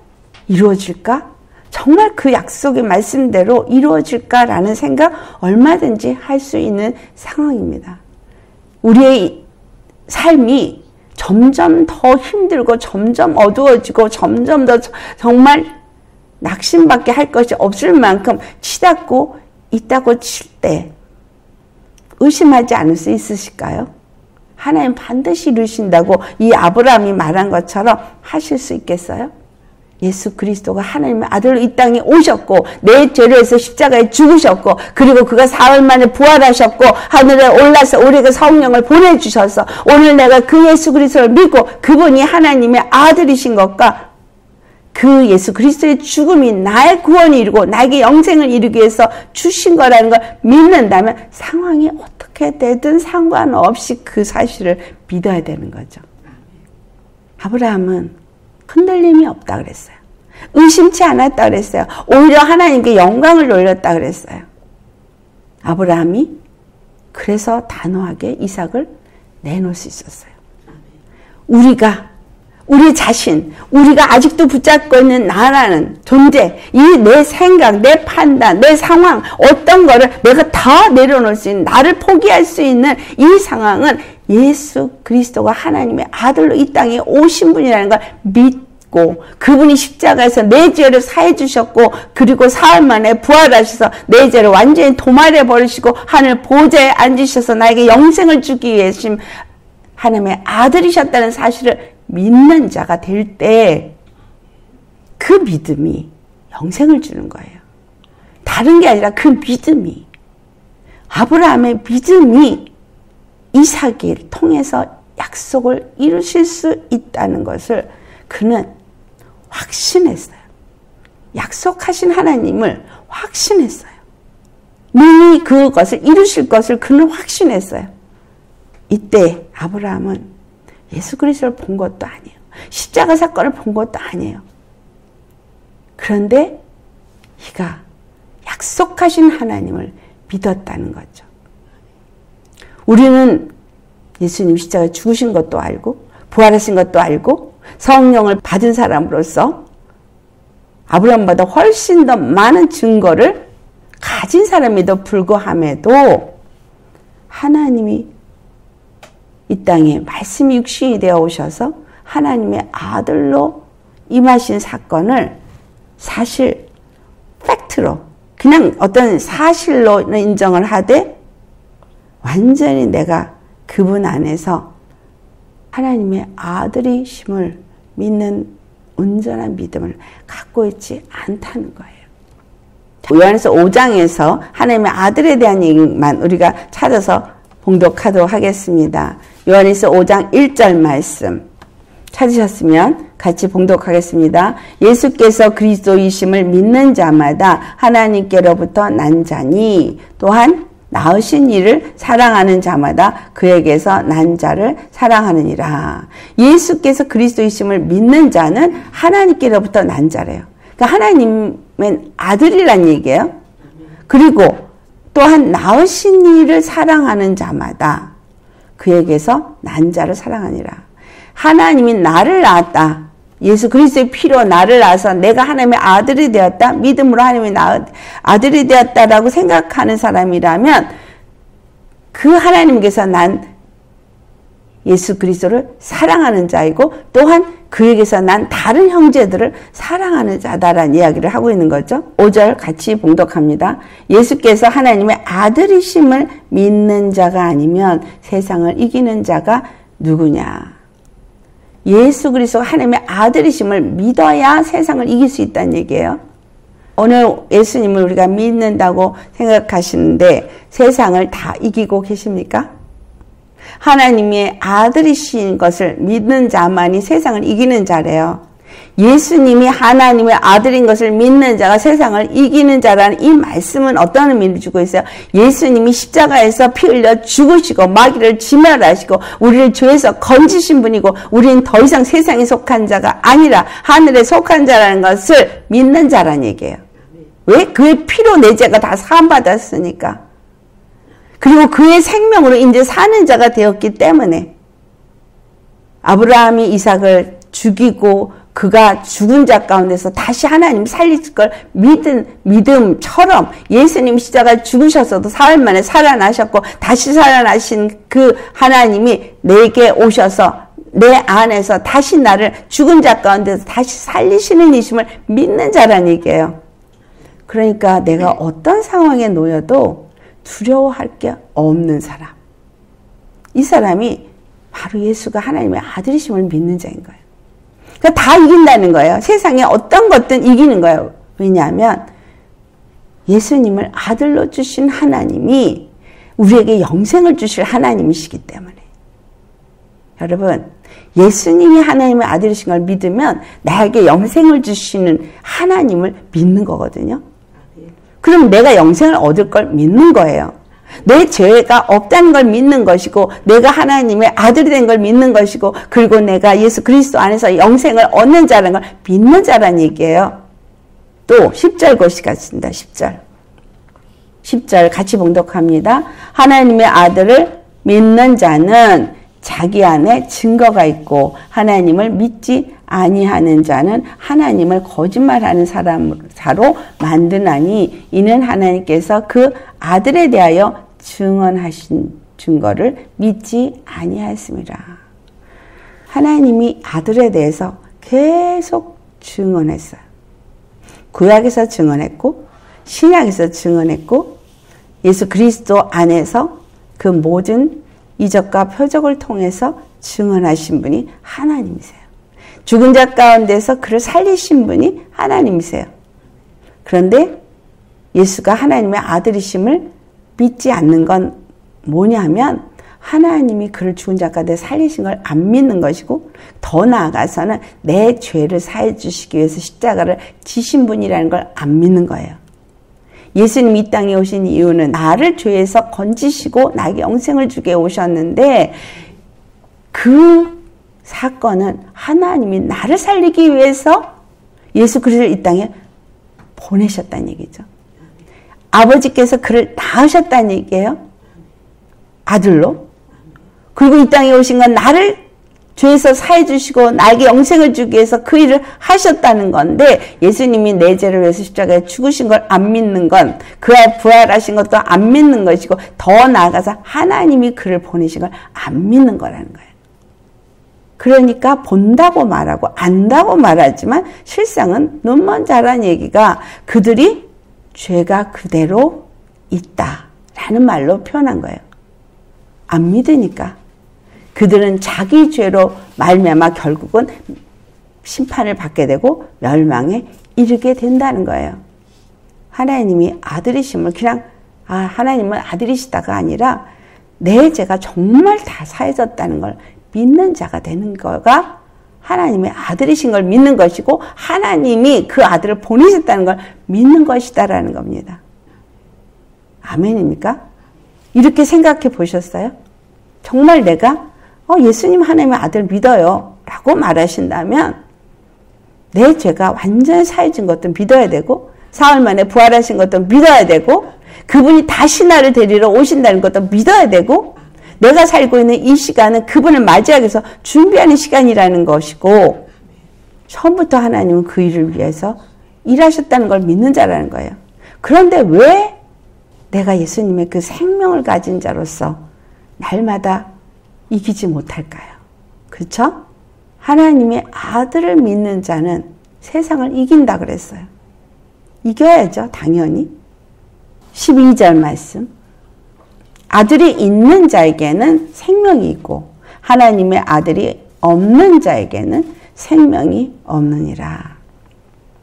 이루어질까? 정말 그 약속의 말씀대로 이루어질까라는 생각 얼마든지 할 수 있는 상황입니다. 우리의 삶이 점점 더 힘들고 점점 어두워지고 점점 더 정말 낙심밖에 할 것이 없을 만큼 치닫고 있다고 칠 때 의심하지 않을 수 있으실까요? 하나님 반드시 이루신다고 이 아브라함이 말한 것처럼 하실 수 있겠어요? 예수 그리스도가 하나님의 아들로 이 땅에 오셨고 내 죄를 위해서 십자가에 죽으셨고 그리고 그가 사흘 만에 부활하셨고 하늘에 올라서 우리에게 성령을 보내주셔서 오늘 내가 그 예수 그리스도를 믿고 그분이 하나님의 아들이신 것과 그 예수 그리스도의 죽음이 나의 구원을 이루고 나에게 영생을 이루기 위해서 주신 거라는 걸 믿는다면 상황이 어떻게 되든 상관없이 그 사실을 믿어야 되는 거죠. 아브라함은 흔들림이 없다 그랬어요. 의심치 않았다 그랬어요. 오히려 하나님께 영광을 돌렸다 그랬어요. 아브라함이 그래서 단호하게 이삭을 내놓을 수 있었어요. 우리 자신, 우리가 아직도 붙잡고 있는 나라는 존재, 이 내 생각, 내 판단, 내 상황, 어떤 거를 내가 다 내려놓을 수 있는, 나를 포기할 수 있는 이 상황은 예수 그리스도가 하나님의 아들로 이 땅에 오신 분이라는 걸 믿고 그분이 십자가에서 내 죄를 사해 주셨고 그리고 사흘 만에 부활하셔서 내 죄를 완전히 도말해 버리시고 하늘 보좌에 앉으셔서 나에게 영생을 주기 위해서 하나님의 아들이셨다는 사실을 믿는 자가 될 때 그 믿음이 영생을 주는 거예요. 다른 게 아니라 그 믿음이, 아브라함의 믿음이 이삭을 통해서 약속을 이루실 수 있다는 것을 그는 확신했어요. 약속하신 하나님을 확신했어요. 능히 그것을 이루실 것을 그는 확신했어요. 이때 아브라함은 예수 그리스도를 본 것도 아니에요. 십자가 사건을 본 것도 아니에요. 그런데 이가 약속하신 하나님을 믿었다는 거죠. 우리는 예수님 십자가에 죽으신 것도 알고 부활하신 것도 알고 성령을 받은 사람으로서 아브라함보다 훨씬 더 많은 증거를 가진 사람에도 불구함에도 하나님이 이 땅에 말씀이 육신이 되어 오셔서 하나님의 아들로 임하신 사건을 사실 팩트로 그냥 어떤 사실로 인정을 하되 완전히 내가 그분 안에서 하나님의 아들이심을 믿는 온전한 믿음을 갖고 있지 않다는 거예요. 요한에서 5장에서 하나님의 아들에 대한 얘기만 우리가 찾아서 봉독하도록 하겠습니다. 요한에서 5장 1절 말씀 찾으셨으면 같이 봉독하겠습니다. 예수께서 그리스도이심을 믿는 자마다 하나님께로부터 난 자니 또한 낳으신 이를 사랑하는 자마다 그에게서 난 자를 사랑하느니라. 예수께서 그리스도이심을 믿는 자는 하나님께로부터 난 자래요. 그러니까 하나님은 아들이란 얘기예요. 그리고 또한 낳으신 이를 사랑하는 자마다 그에게서 난 자를 사랑하니라. 하나님이 나를 낳았다. 예수 그리스도의 피로 나를 낳아서 내가 하나님의 아들이 되었다. 믿음으로 하나님의 아들이 되었다라고 생각하는 사람이라면 그 하나님께서 난 예수 그리스도를 사랑하는 자이고 또한 그에게서 난 다른 형제들을 사랑하는 자다라는 이야기를 하고 있는 거죠. 5절 같이 봉독합니다. 예수께서 하나님의 아들이심을 믿는 자가 아니면 세상을 이기는 자가 누구냐. 예수 그리스도가 하나님의 아들이심을 믿어야 세상을 이길 수 있다는 얘기예요. 오늘 예수님을 우리가 믿는다고 생각하시는데 세상을 다 이기고 계십니까? 하나님의 아들이신 것을 믿는 자만이 세상을 이기는 자래요. 예수님이 하나님의 아들인 것을 믿는 자가 세상을 이기는 자라는 이 말씀은 어떤 의미를 주고 있어요? 예수님이 십자가에서 피 흘려 죽으시고 마귀를 진멸하시고 우리를 죄에서 건지신 분이고 우리는 더 이상 세상에 속한 자가 아니라 하늘에 속한 자라는 것을 믿는 자라는 얘기예요. 왜? 그의 피로 내 죄가 다 사함받았으니까. 그리고 그의 생명으로 이제 사는 자가 되었기 때문에 아브라함이 이삭을 죽이고 그가 죽은 자 가운데서 다시 하나님 살리실 걸 믿은 믿음처럼 예수님 십자가에 죽으셨어도 사흘 만에 살아나셨고 다시 살아나신 그 하나님이 내게 오셔서 내 안에서 다시 나를 죽은 자 가운데서 다시 살리시는 이심을 믿는 자라는 얘기예요. 그러니까 내가 어떤 상황에 놓여도 두려워할 게 없는 사람. 이 사람이 바로 예수가 하나님의 아들이심을 믿는 자인 거예요. 그러니까 다 이긴다는 거예요. 세상에 어떤 것든 이기는 거예요. 왜냐하면 예수님을 아들로 주신 하나님이 우리에게 영생을 주실 하나님이시기 때문에. 여러분, 예수님이 하나님의 아들이신 걸 믿으면 나에게 영생을 주시는 하나님을 믿는 거거든요. 그럼 내가 영생을 얻을 걸 믿는 거예요. 내 죄가 없다는 걸 믿는 것이고 내가 하나님의 아들이 된 걸 믿는 것이고 그리고 내가 예수 그리스도 안에서 영생을 얻는 자라는 걸 믿는 자라는 얘기예요. 또 10절 것이겠습니다. 10절 같이 봉독합니다. 하나님의 아들을 믿는 자는 자기 안에 증거가 있고 하나님을 믿지 아니하는 자는 하나님을 거짓말하는 사로 만드나니 이는 하나님께서 그 아들에 대하여 증언하신 증거를 믿지 아니하였습니다. 하나님이 아들에 대해서 계속 증언했어요. 구약에서 증언했고 신약에서 증언했고 예수 그리스도 안에서 그 모든 이적과 표적을 통해서 증언하신 분이 하나님이세요. 죽은 자 가운데서 그를 살리신 분이 하나님이세요. 그런데 예수가 하나님의 아들이심을 믿지 않는 건 뭐냐면 하나님이 그를 죽은 자 가운데 살리신 걸 안 믿는 것이고 더 나아가서는 내 죄를 사해 주시기 위해서 십자가를 지신 분이라는 걸 안 믿는 거예요. 예수님이 이 땅에 오신 이유는 나를 죄에서 건지시고 나에게 영생을 주게 오셨는데 그 사건은 하나님이 나를 살리기 위해서 예수 그리스도를 이 땅에 보내셨다는 얘기죠. 아버지께서 그를 낳으셨다는 얘기예요. 아들로. 그리고 이 땅에 오신 건 나를 죄에서 사해 주시고 나에게 영생을 주기 위해서 그 일을 하셨다는 건데 예수님이 내 죄를 위해서 십자가에 죽으신 걸 안 믿는 건 그가 부활하신 것도 안 믿는 것이고 더 나아가서 하나님이 그를 보내신 걸 안 믿는 거라는 거예요. 그러니까 본다고 말하고 안다고 말하지만 실상은 눈먼 자라는 얘기가 그들이 죄가 그대로 있다라는 말로 표현한 거예요. 안 믿으니까. 그들은 자기 죄로 말미암아 결국은 심판을 받게 되고 멸망에 이르게 된다는 거예요. 하나님이 아들이심을 그냥 하나님은 아들이시다가 아니라 내 죄가 정말 다 사해졌다는 걸 믿는 자가 되는 거가 하나님의 아들이신 걸 믿는 것이고 하나님이 그 아들을 보내셨다는 걸 믿는 것이다라는 겁니다. 아멘입니까? 이렇게 생각해 보셨어요? 정말 내가 예수님 하나님의 아들 믿어요 라고 말하신다면 내 죄가 완전히 사해진 것도 믿어야 되고 사흘 만에 부활하신 것도 믿어야 되고 그분이 다시 나를 데리러 오신다는 것도 믿어야 되고 내가 살고 있는 이 시간은 그분을 맞이하기 위해서 준비하는 시간이라는 것이고 처음부터 하나님은 그 일을 위해서 일하셨다는 걸 믿는 자라는 거예요. 그런데 왜 내가 예수님의 그 생명을 가진 자로서 날마다 이기지 못할까요? 그렇죠? 하나님의 아들을 믿는 자는 세상을 이긴다 그랬어요. 이겨야죠, 당연히. 12절 말씀. 아들이 있는 자에게는 생명이 있고 하나님의 아들이 없는 자에게는 생명이 없느니라.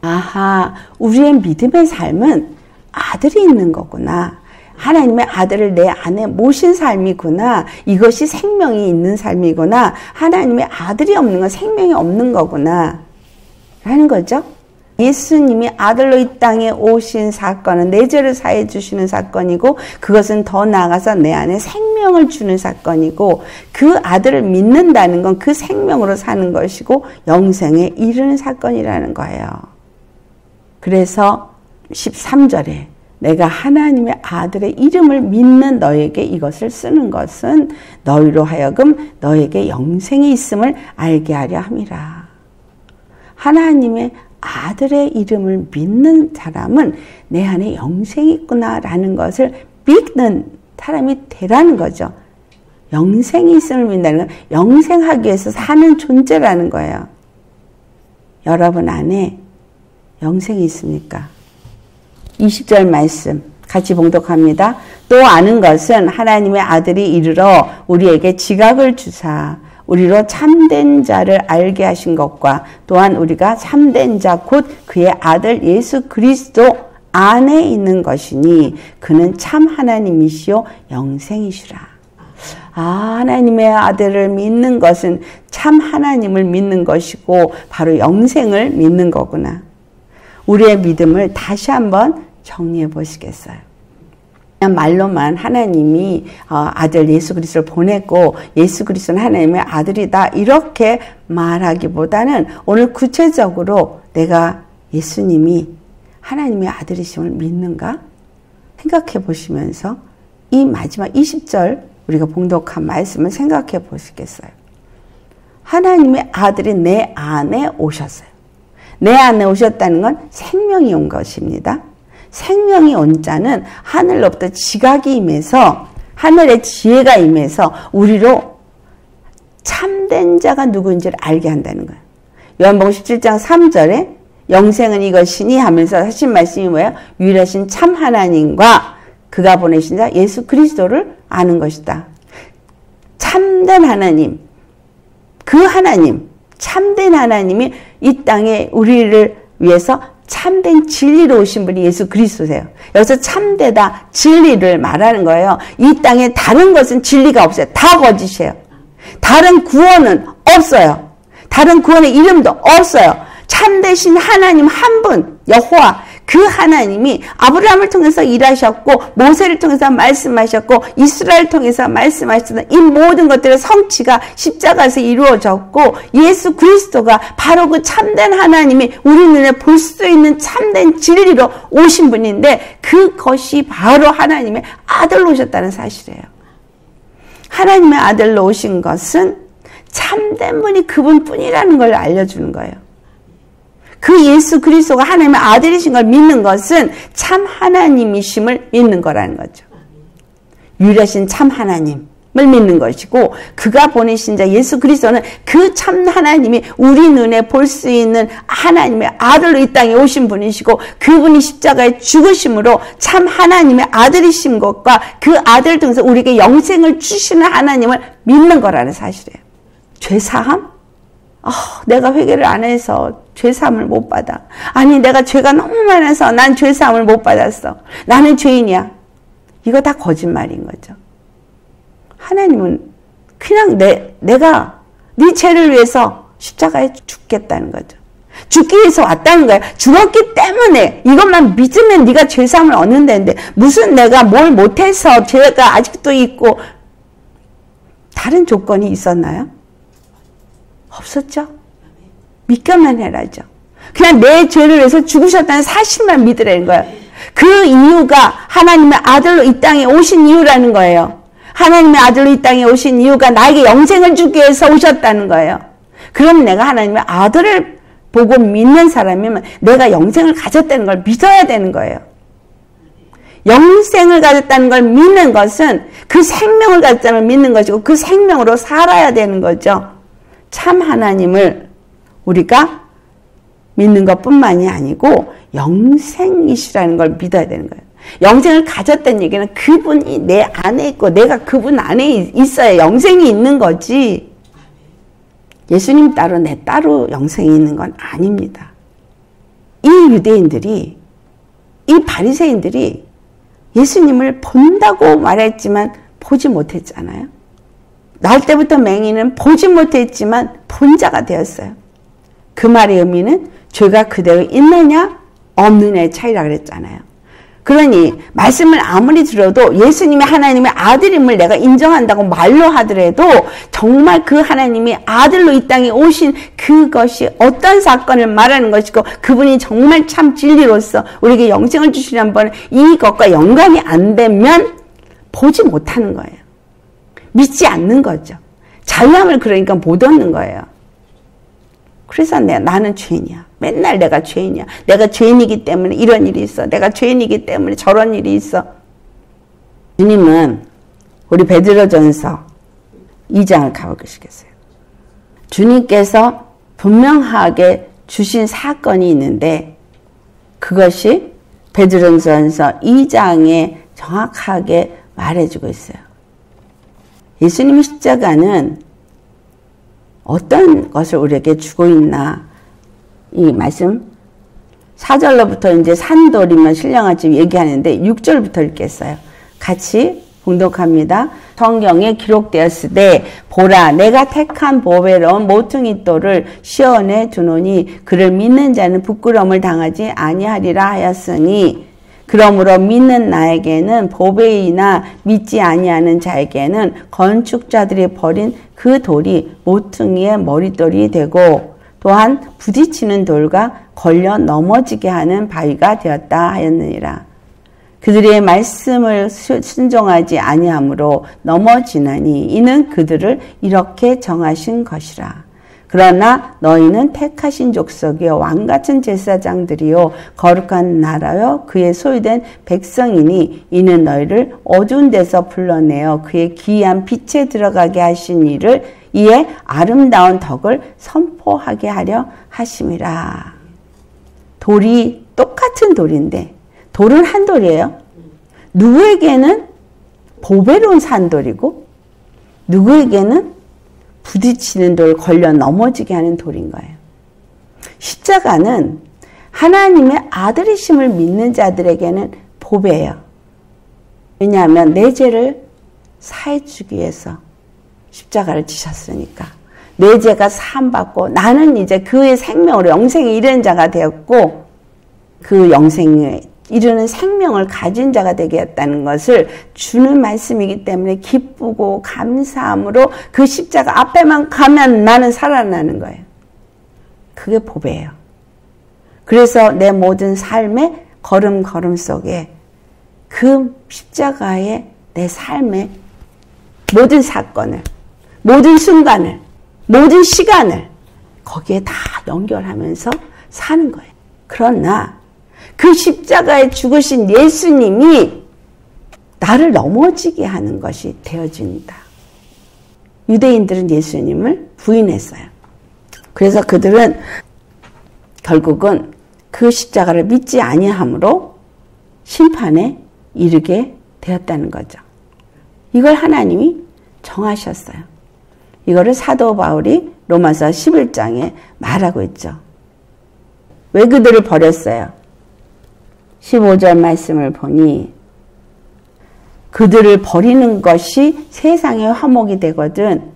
아하, 우리의 믿음의 삶은 아들이 있는 거구나. 하나님의 아들을 내 안에 모신 삶이구나. 이것이 생명이 있는 삶이구나. 하나님의 아들이 없는 건 생명이 없는 거구나. 라는 거죠. 예수님이 아들로 이 땅에 오신 사건은 내 죄를 사해 주시는 사건이고, 그것은 더 나아가서 내 안에 생명을 주는 사건이고, 그 아들을 믿는다는 건 그 생명으로 사는 것이고 영생에 이르는 사건이라는 거예요. 그래서 13절에 내가 하나님의 아들의 이름을 믿는 너에게 이것을 쓰는 것은 너희로 하여금 너에게 영생이 있음을 알게 하려 함이라. 하나님의 아들의 이름을 믿는 사람은 내 안에 영생이 있구나라는 것을 믿는 사람이 되라는 거죠. 영생이 있음을 믿는다는 건 영생하기 위해서 사는 존재라는 거예요. 여러분 안에 영생이 있습니까? 20절 말씀 같이 봉독합니다. 또 아는 것은 하나님의 아들이 이르러 우리에게 지각을 주사 우리로 참된 자를 알게 하신 것과 또한 우리가 참된 자 곧 그의 아들 예수 그리스도 안에 있는 것이니 그는 참 하나님이시요 영생이시라. 하나님의 아들을 믿는 것은 참 하나님을 믿는 것이고 바로 영생을 믿는 거구나. 우리의 믿음을 다시 한번 정리해 보시겠어요? 그냥 말로만 하나님이 아들 예수 그리스도를 보냈고 예수 그리스도는 하나님의 아들이다 이렇게 말하기보다는 오늘 구체적으로 내가 예수님이 하나님의 아들이심을 믿는가 생각해 보시면서 이 마지막 20절 우리가 봉독한 말씀을 생각해 보시겠어요? 하나님의 아들이 내 안에 오셨어요. 내 안에 오셨다는 건 생명이 온 것입니다. 생명이 온 자는 하늘로부터 지각이 임해서 하늘의 지혜가 임해서 우리로 참된 자가 누구인지를 알게 한다는 거예요. 요한복음 17장 3절에 영생은 이것이니 하면서 하신 말씀이 뭐예요? 유일하신 참 하나님과 그가 보내신 자 예수 그리스도를 아는 것이다. 참된 하나님, 그 하나님, 참된 하나님이 이 땅에 우리를 위해서 참된 진리로 오신 분이 예수 그리스도세요. 여기서 참되다, 진리를 말하는 거예요. 이 땅에 다른 것은 진리가 없어요. 다 거짓이에요. 다른 구원은 없어요. 다른 구원의 이름도 없어요. 참되신 하나님 한 분, 여호와, 그 하나님이 아브라함을 통해서 일하셨고 모세를 통해서 말씀하셨고 이스라엘을 통해서 말씀하셨던 이 모든 것들의 성취가 십자가에서 이루어졌고 예수 그리스도가 바로 그 참된 하나님이 우리 눈에 볼 수 있는 참된 진리로 오신 분인데 그것이 바로 하나님의 아들로 오셨다는 사실이에요. 하나님의 아들로 오신 것은 참된 분이 그분뿐이라는 걸 알려주는 거예요. 그 예수 그리스도가 하나님의 아들이신 걸 믿는 것은 참 하나님이심을 믿는 거라는 거죠. 유일하신 참 하나님을 믿는 것이고 그가 보내신 자 예수 그리스도는 그 참 하나님이 우리 눈에 볼 수 있는 하나님의 아들로 이 땅에 오신 분이시고 그분이 십자가에 죽으심으로 참 하나님의 아들이신 것과 그 아들을 통해서 우리에게 영생을 주시는 하나님을 믿는 거라는 사실이에요. 죄사함? 내가 회개를 안 해서 죄사함을 못 받아. 아니 내가 죄가 너무 많아서 난 죄사함을 못 받았어. 나는 죄인이야. 이거 다 거짓말인 거죠. 하나님은 그냥 내가 네 죄를 위해서 십자가에 죽겠다는 거죠. 죽기 위해서 왔다는 거예요. 죽었기 때문에 이것만 믿으면 네가 죄사함을 얻는다는데 무슨 내가 뭘 못해서 죄가 아직도 있고 다른 조건이 있었나요? 없었죠. 믿기만 해라죠. 그냥 내 죄를 위해서 죽으셨다는 사실만 믿으라는 거예요. 그 이유가 하나님의 아들로 이 땅에 오신 이유라는 거예요. 하나님의 아들로 이 땅에 오신 이유가 나에게 영생을 주기 위해서 오셨다는 거예요. 그럼 내가 하나님의 아들을 보고 믿는 사람이면 내가 영생을 가졌다는 걸 믿어야 되는 거예요. 영생을 가졌다는 걸 믿는 것은 그 생명을 가졌다는 걸 믿는 것이고 그 생명으로 살아야 되는 거죠. 참 하나님을 우리가 믿는 것뿐만이 아니고 영생이시라는 걸 믿어야 되는 거예요. 영생을 가졌다는 얘기는 그분이 내 안에 있고 내가 그분 안에 있어야 영생이 있는 거지. 예수님 따로 내 따로 영생이 있는 건 아닙니다. 이 유대인들이 이 바리새인들이 예수님을 본다고 말했지만 보지 못했잖아요. 날 때부터 맹인은 보지 못했지만 본 자가 되었어요. 그 말의 의미는 죄가 그대로 있느냐 없느냐의 차이라 그랬잖아요. 그러니 말씀을 아무리 들어도 예수님이 하나님의 아들임을 내가 인정한다고 말로 하더라도 정말 그 하나님이 아들로 이 땅에 오신 그것이 어떤 사건을 말하는 것이고 그분이 정말 참 진리로서 우리에게 영생을 주시는 번 이것과 연관이 안 되면 보지 못하는 거예요. 믿지 않는 거죠. 자유함을 그러니까 못 얻는 거예요. 그래서 나는 죄인이야. 맨날 내가 죄인이야. 내가 죄인이기 때문에 이런 일이 있어. 내가 죄인이기 때문에 저런 일이 있어. 주님은 우리 베드로전서 2장을 가보시겠어요. 주님께서 분명하게 주신 사건이 있는데 그것이 베드로전서 2장에 정확하게 말해주고 있어요. 예수님의 십자가는 어떤 것을 우리에게 주고 있나 이 말씀 4절로부터 이제 산돌이면 신령하지 얘기하는데 6절부터 읽겠어요. 같이 봉독합니다. 성경에 기록되었으되 보라 내가 택한 보배로운 모퉁이 돌을 시온에 두노니 그를 믿는 자는 부끄러움을 당하지 아니하리라 하였으니 그러므로 믿는 나에게는 보배이나 믿지 아니하는 자에게는 건축자들이 버린 그 돌이 모퉁이의 머릿돌이 되고 또한 부딪히는 돌과 걸려 넘어지게 하는 바위가 되었다 하였느니라. 그들의 말씀을 순종하지 아니하므로 넘어지나니 이는 그들을 이렇게 정하신 것이라. 그러나 너희는 택하신 족속이요 왕같은 제사장들이요 거룩한 나라요 그의 소유된 백성이니 이는 너희를 어두운 데서 불러내어 그의 기이한 빛에 들어가게 하신 이를 이에 아름다운 덕을 선포하게 하려 하심이라. 돌이 똑같은 돌인데 돌은 한 돌이에요. 누구에게는 보배로운 산돌이고 누구에게는 부딪히는 돌 걸려 넘어지게 하는 돌인 거예요. 십자가는 하나님의 아들이심을 믿는 자들에게는 보배예요. 왜냐하면 내 죄를 사해주기 위해서 십자가를 지셨으니까 내 죄가 사함받고 나는 이제 그의 생명으로 영생에 이르는 자가 되었고 그 영생에 이르는 생명을 가진 자가 되게 했다는 것을 주는 말씀이기 때문에 기쁘고 감사함으로 그 십자가 앞에만 가면 나는 살아나는 거예요. 그게 보배예요. 그래서 내 모든 삶의 걸음걸음 속에 그 십자가의 내 삶의 모든 사건을, 모든 순간을, 모든 시간을 거기에 다 연결하면서 사는 거예요. 그러나 그 십자가에 죽으신 예수님이 나를 넘어지게 하는 것이 되어진다. 유대인들은 예수님을 부인했어요. 그래서 그들은 결국은 그 십자가를 믿지 아니함으로 심판에 이르게 되었다는 거죠. 이걸 하나님이 정하셨어요. 이거를 사도 바울이 로마서 11장에 말하고 있죠. 왜 그들을 버렸어요? 15절 말씀을 보니 그들을 버리는 것이 세상의 화목이 되거든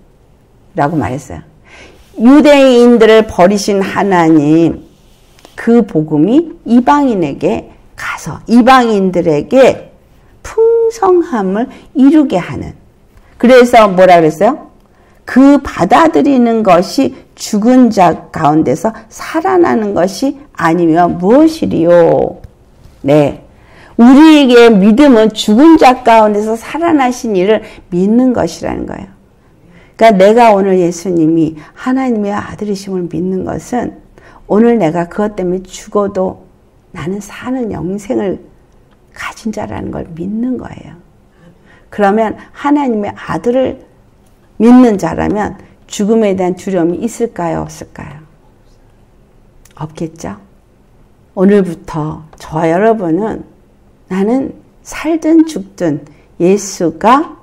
라고 말했어요. 유대인들을 버리신 하나님 그 복음이 이방인에게 가서 이방인들에게 풍성함을 이루게 하는 그래서 뭐라 그랬어요? 그 받아들이는 것이 죽은 자 가운데서 살아나는 것이 아니면 무엇이리요? 네. 우리에게 믿음은 죽은 자 가운데서 살아나신 이를 믿는 것이라는 거예요. 그러니까 내가 오늘 예수님이 하나님의 아들이심을 믿는 것은 오늘 내가 그것 때문에 죽어도 나는 사는 영생을 가진 자라는 걸 믿는 거예요. 그러면 하나님의 아들을 믿는 자라면 죽음에 대한 두려움이 있을까요? 없을까요? 없겠죠? 오늘부터 저와 여러분은 나는 살든 죽든 예수가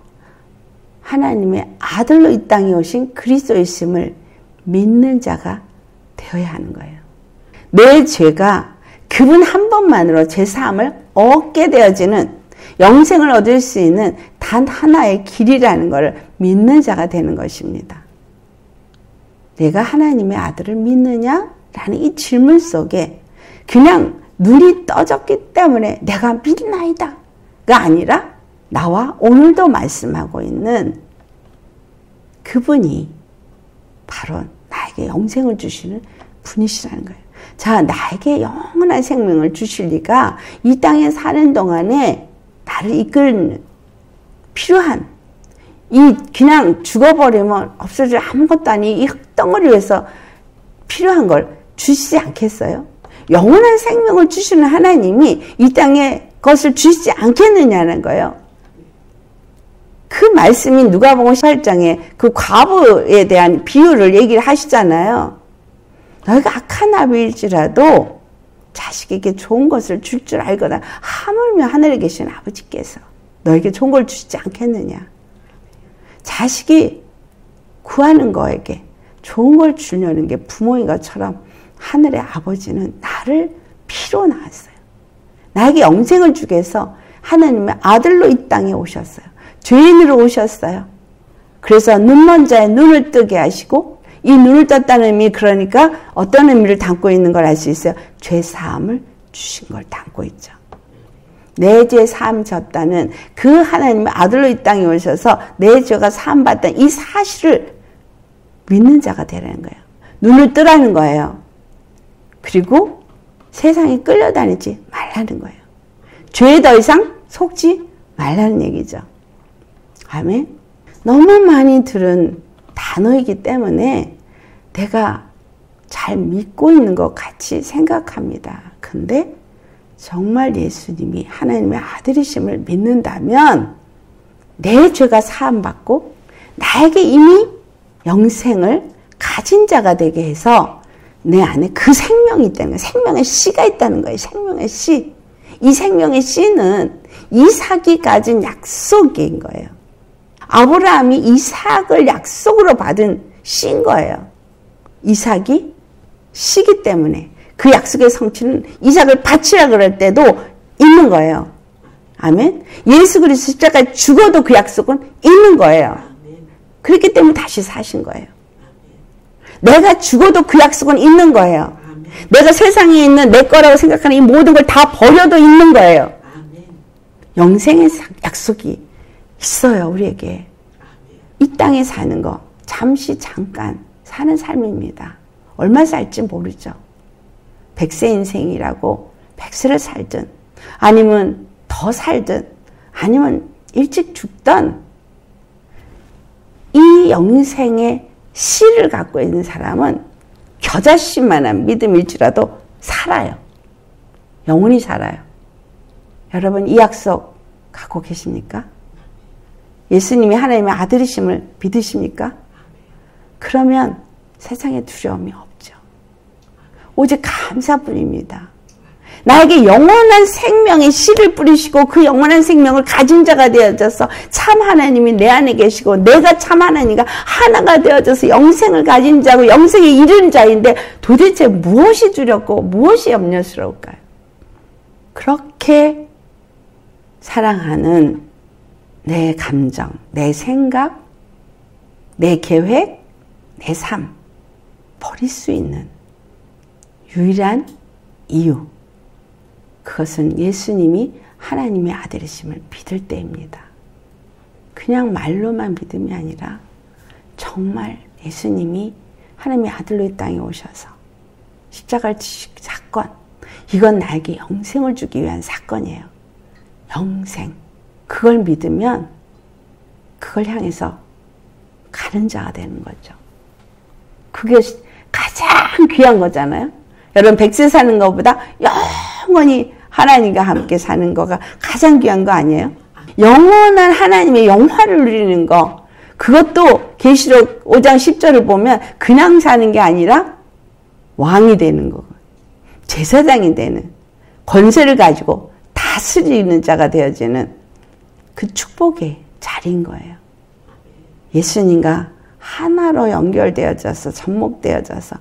하나님의 아들로 이 땅에 오신 그리스도이심을 믿는 자가 되어야 하는 거예요. 내 죄가 그분 한 번만으로 제 삶을 얻게 되어지는 영생을 얻을 수 있는 단 하나의 길이라는 것을 믿는 자가 되는 것입니다. 내가 하나님의 아들을 믿느냐? 라는 이 질문 속에 그냥 눈이 떠졌기 때문에 내가 믿나이다 가 아니라 나와 오늘도 말씀하고 있는 그분이 바로 나에게 영생을 주시는 분이시라는 거예요. 자, 나에게 영원한 생명을 주실 리가 이 땅에 사는 동안에 나를 이끌는 필요한 이 그냥 죽어버리면 없어질 아무것도 아닌 이 흙덩어리에서 필요한 걸 주시지 않겠어요? 영원한 생명을 주시는 하나님이 이 땅에 것을 주시지 않겠느냐는 거예요. 그 말씀이 누가복음 18장에 그 과부에 대한 비유를 얘기를 하시잖아요. 너희가 악한 아비일지라도 자식에게 좋은 것을 줄 줄 알거나 하물며 하늘에 계신 아버지께서 너에게 좋은 걸 주시지 않겠느냐. 자식이 구하는 거에게 좋은 걸 주려는 게 부모인 것처럼 하늘의 아버지는 나를 피로 낳았어요. 나에게 영생을 주기 위해서 하나님의 아들로 이 땅에 오셨어요. 죄인으로 오셨어요. 그래서 눈먼 자의 눈을 뜨게 하시고 이 눈을 떴다는 의미 그러니까 어떤 의미를 담고 있는 걸 알 수 있어요. 죄 사함을 주신 걸 담고 있죠. 내 죄 사함 졌다는 그 하나님의 아들로 이 땅에 오셔서 내 죄가 사함 받다는 이 사실을 믿는 자가 되라는 거예요. 눈을 뜨라는 거예요. 그리고 세상에 끌려다니지 말라는 거예요. 죄에 더 이상 속지 말라는 얘기죠. 아멘. 너무 많이 들은 단어이기 때문에 내가 잘 믿고 있는 것 같이 생각합니다. 근데 정말 예수님이 하나님의 아들이심을 믿는다면 내 죄가 사함받고 나에게 이미 영생을 가진 자가 되게 해서 내 안에 그 생명이 있다는 거예요. 생명의 씨가 있다는 거예요. 생명의 씨. 이 생명의 씨는 이삭이 가진 약속인 거예요. 아브라함이 이삭을 약속으로 받은 씨인 거예요. 이삭이 씨기 때문에 그 약속의 성취는 이삭을 바치라 그럴 때도 있는 거예요. 아멘. 예수 그리스도 십자가에 죽어도 그 약속은 있는 거예요. 그렇기 때문에 다시 사신 거예요. 내가 죽어도 그 약속은 있는 거예요. 내가 세상에 있는 내 거라고 생각하는 이 모든 걸 다 버려도 있는 거예요. 영생의 약속이 있어요, 우리에게. 이 땅에 사는 거 잠시 잠깐 사는 삶입니다. 얼마 살지 모르죠. 100세 인생이라고 100세를 살든 아니면 더 살든 아니면 일찍 죽든 이 영생의 씨를 갖고 있는 사람은 겨자씨만한 믿음일지라도 살아요. 영원히 살아요. 여러분 이 약속 갖고 계십니까? 예수님이 하나님의 아들이심을 믿으십니까? 그러면 세상에 두려움이 없죠. 오직 감사뿐입니다. 나에게 영원한 생명의 씨를 뿌리시고 그 영원한 생명을 가진 자가 되어져서 참 하나님이 내 안에 계시고 내가 참 하나님과 하나가 되어져서 영생을 가진 자고 영생에 이른 자인데 도대체 무엇이 두렵고 무엇이 염려스러울까요? 그렇게 사랑하는 내 감정, 내 생각, 내 계획, 내 삶 버릴 수 있는 유일한 이유, 그것은 예수님이 하나님의 아들이심을 믿을 때입니다. 그냥 말로만 믿음이 아니라 정말 예수님이 하나님의 아들로 이 땅에 오셔서 십자가를 지신 사건, 이건 나에게 영생을 주기 위한 사건이에요. 영생. 그걸 믿으면 그걸 향해서 가는 자가 되는 거죠. 그게 가장 귀한 거잖아요. 여러분 100세 사는 것보다 영원히 하나님과 함께 사는 거가 가장 귀한 거 아니에요? 영원한 하나님의 영화를 누리는 거, 그것도 계시록 5장 10절을 보면 그냥 사는 게 아니라 왕이 되는 거, 제사장이 되는, 권세를 가지고 다스리는 자가 되어지는 그 축복의 자리인 거예요. 예수님과 하나로 연결되어져서 접목되어져서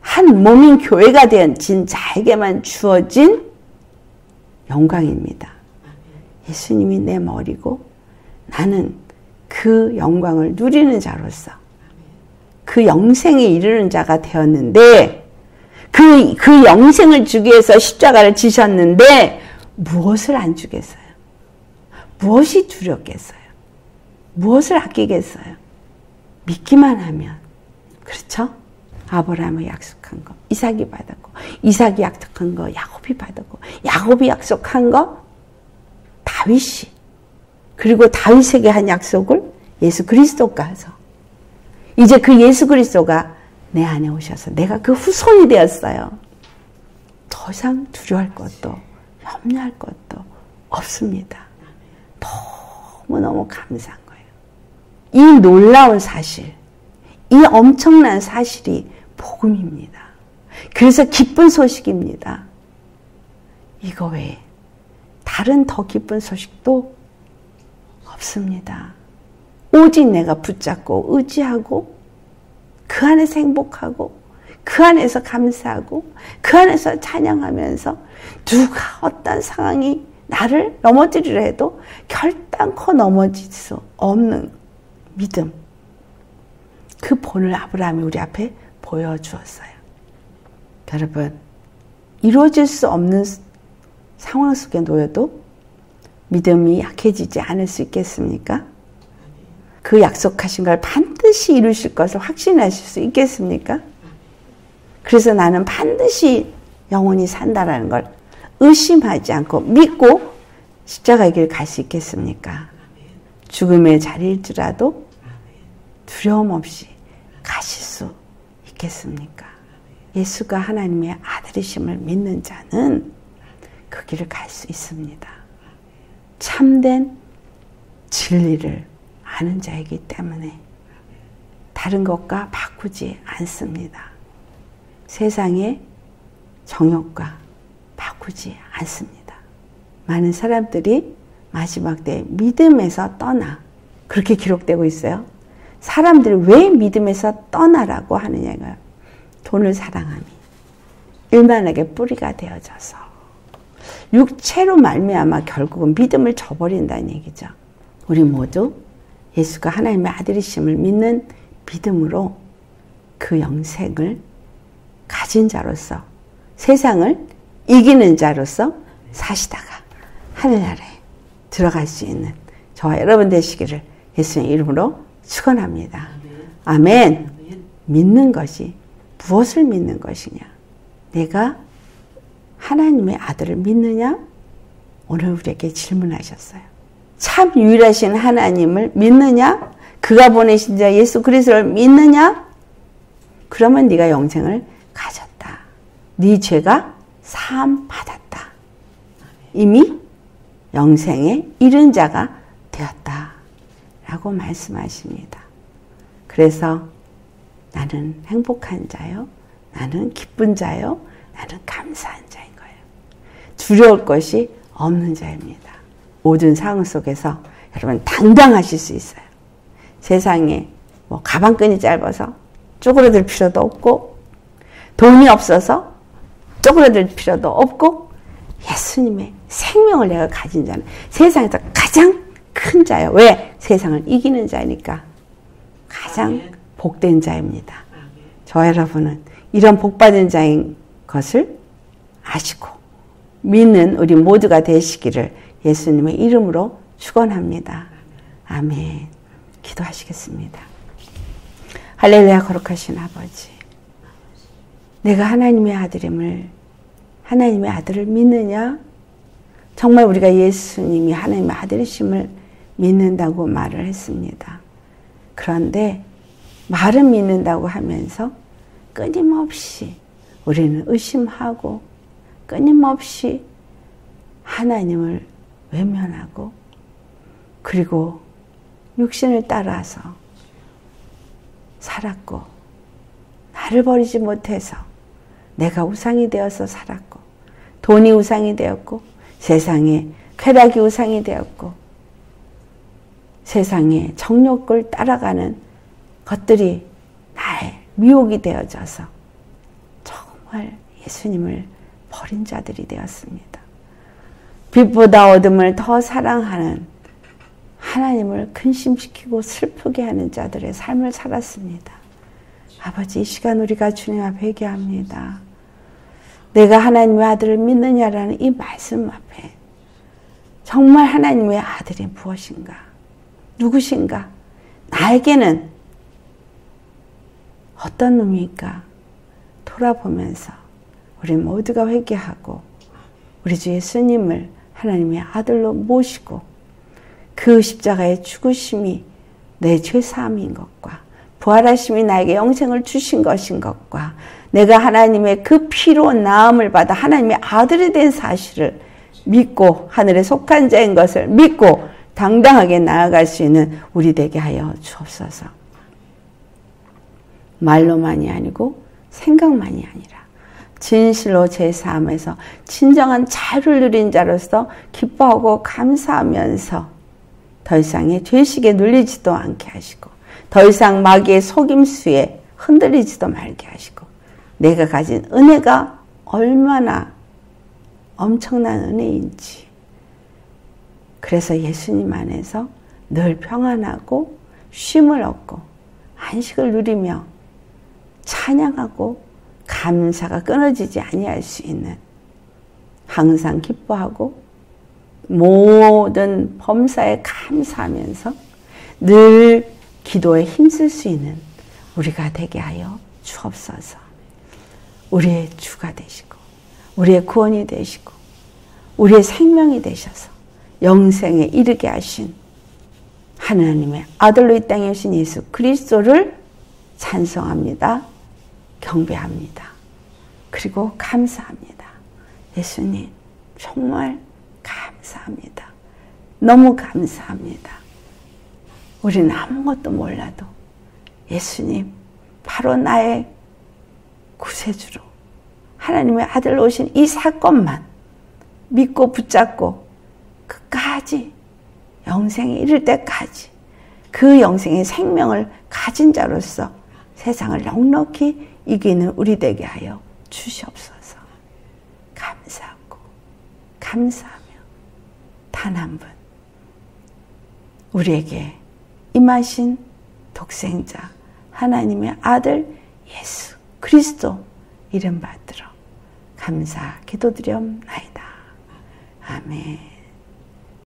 한 몸인 교회가 되어진 자에게만 주어진 영광입니다. 예수님이 내 머리고 나는 그 영광을 누리는 자로서 그 영생에 이르는 자가 되었는데 그 영생을 주기 위해서 십자가를 지셨는데 무엇을 안 주겠어요? 무엇이 두렵겠어요? 무엇을 아끼겠어요? 믿기만 하면. 그렇죠? 아브라함이 약속한 거 이삭이 받았고, 이삭이 약속한 거 야곱이 받았고, 야곱이 약속한 거 다윗이, 그리고 다윗에게 한 약속을 예수 그리스도가 해서 이제 그 예수 그리스도가 내 안에 오셔서 내가 그 후손이 되었어요. 더 이상 두려워할 것도 염려할 것도 없습니다. 너무너무 감사한 거예요. 이 놀라운 사실, 이 엄청난 사실이 복음입니다. 그래서 기쁜 소식입니다. 이거 외에 다른 더 기쁜 소식도 없습니다. 오직 내가 붙잡고 의지하고 그 안에서 행복하고 그 안에서 감사하고 그 안에서 찬양하면서 누가 어떤 상황이 나를 넘어뜨리려 해도 결단코 넘어질 수 없는 믿음, 그 본을 아브라함이 우리 앞에 보여주었어요. 여러분, 이루어질 수 없는 상황 속에 놓여도 믿음이 약해지지 않을 수 있겠습니까? 그 약속하신 걸 반드시 이루실 것을 확신하실 수 있겠습니까? 그래서 나는 반드시 영원히 산다라는 걸 의심하지 않고 믿고 십자가의 길 갈 수 있겠습니까? 죽음의 자리일지라도 두려움 없이 가실 수 있겠습니까? 예수가 하나님의 아들이심을 믿는 자는 그 길을 갈 수 있습니다. 참된 진리를 아는 자이기 때문에 다른 것과 바꾸지 않습니다. 세상의 정욕과 바꾸지 않습니다. 많은 사람들이 마지막 때 믿음에서 떠나, 그렇게 기록되고 있어요. 사람들이 왜 믿음에서 떠나라고 하느냐가 돈을 사랑함이 일만하게 뿌리가 되어져서 육체로 말미암아 결국은 믿음을 저버린다는 얘기죠. 우리 모두 예수가 하나님의 아들이심을 믿는 믿음으로 그 영생을 가진 자로서 세상을 이기는 자로서 사시다가 하늘나라에 들어갈 수 있는 저와 여러분 되시기를 예수의 이름으로 축원합니다. 아멘. 믿는 것이 무엇을 믿는 것이냐? 내가 하나님의 아들을 믿느냐? 오늘 우리에게 질문하셨어요. 참 유일하신 하나님을 믿느냐? 그가 보내신 자 예수 그리스도를 믿느냐? 그러면 네가 영생을 가졌다. 네 죄가 사함 받았다. 이미 영생에 이른 자가 되었다. 라고 말씀하십니다. 그래서 나는 행복한 자요. 나는 기쁜 자요. 나는 감사한 자인 거예요. 두려울 것이 없는 자입니다. 모든 상황 속에서 여러분 당당하실 수 있어요. 세상에 뭐 가방끈이 짧아서 쪼그라들 필요도 없고 돈이 없어서 쪼그라들 필요도 없고 예수님의 생명을 내가 가진 자는 세상에서 가장 큰 자예요. 왜? 세상을 이기는 자니까 가장 복된 자입니다. 저 여러분은 이런 복받은 자인 것을 아시고 믿는 우리 모두가 되시기를 예수님의 이름으로 축원합니다. 아멘. 기도하시겠습니다. 할렐루야. 거룩하신 아버지, 내가 하나님의 아들임을, 하나님의 아들을 믿느냐? 정말 우리가 예수님이 하나님의 아들이심을 믿는다고 말을 했습니다. 그런데 말은 믿는다고 하면서 끊임없이 우리는 의심하고 끊임없이 하나님을 외면하고 그리고 육신을 따라서 살았고 나를 버리지 못해서 내가 우상이 되어서 살았고 돈이 우상이 되었고 세상에 쾌락이 우상이 되었고 세상에 정욕을 따라가는 것들이 나의 미혹이 되어져서 정말 예수님을 버린 자들이 되었습니다. 빛보다 어둠을 더 사랑하는 하나님을 근심시키고 슬프게 하는 자들의 삶을 살았습니다. 아버지, 이 시간 우리가 주님 앞에 회개합니다. 내가 하나님의 아들을 믿느냐라는 이 말씀 앞에 정말 하나님의 아들이 무엇인가? 누구신가? 나에게는 어떤 놈일까? 돌아보면서 우리 모두가 회개하고 우리 주 예수님을 하나님의 아들로 모시고 그 십자가의 죽으심이 내 죄사함인 것과 부활하심이 나에게 영생을 주신 것인 것과 내가 하나님의 그 피로 나음을 받아 하나님의 아들이 된 사실을 믿고 하늘에 속한 자인 것을 믿고 당당하게 나아갈 수 있는 우리 되게 하여 주옵소서. 말로만이 아니고 생각만이 아니라 진실로 제 삶에서 진정한 자유를 누린 자로서 기뻐하고 감사하면서 더 이상의 죄식에 눌리지도 않게 하시고 더 이상 마귀의 속임수에 흔들리지도 말게 하시고 내가 가진 은혜가 얼마나 엄청난 은혜인지 그래서 예수님 안에서 늘 평안하고 쉼을 얻고 안식을 누리며 찬양하고 감사가 끊어지지 아니할 수 있는 항상 기뻐하고 모든 범사에 감사하면서 늘 기도에 힘쓸 수 있는 우리가 되게 하여 주옵소서. 우리의 주가 되시고 우리의 구원이 되시고 우리의 생명이 되셔서 영생에 이르게 하신 하나님의 아들로 이 땅에 오신 예수 그리스도를 찬송합니다. 경배합니다. 그리고 감사합니다. 예수님 정말 감사합니다. 너무 감사합니다. 우리는 아무것도 몰라도 예수님 바로 나의 구세주로 하나님의 아들로 오신 이 사건만 믿고 붙잡고 끝까지 영생에 이를 때까지 그 영생의 생명을 가진 자로서 세상을 넉넉히 이기는 우리 되게 하여 주시옵소서. 감사하고 감사하며 단 한 분 우리에게 임하신 독생자 하나님의 아들 예수 그리스도 이름 받들어 감사 기도드리옵나이다. 아멘.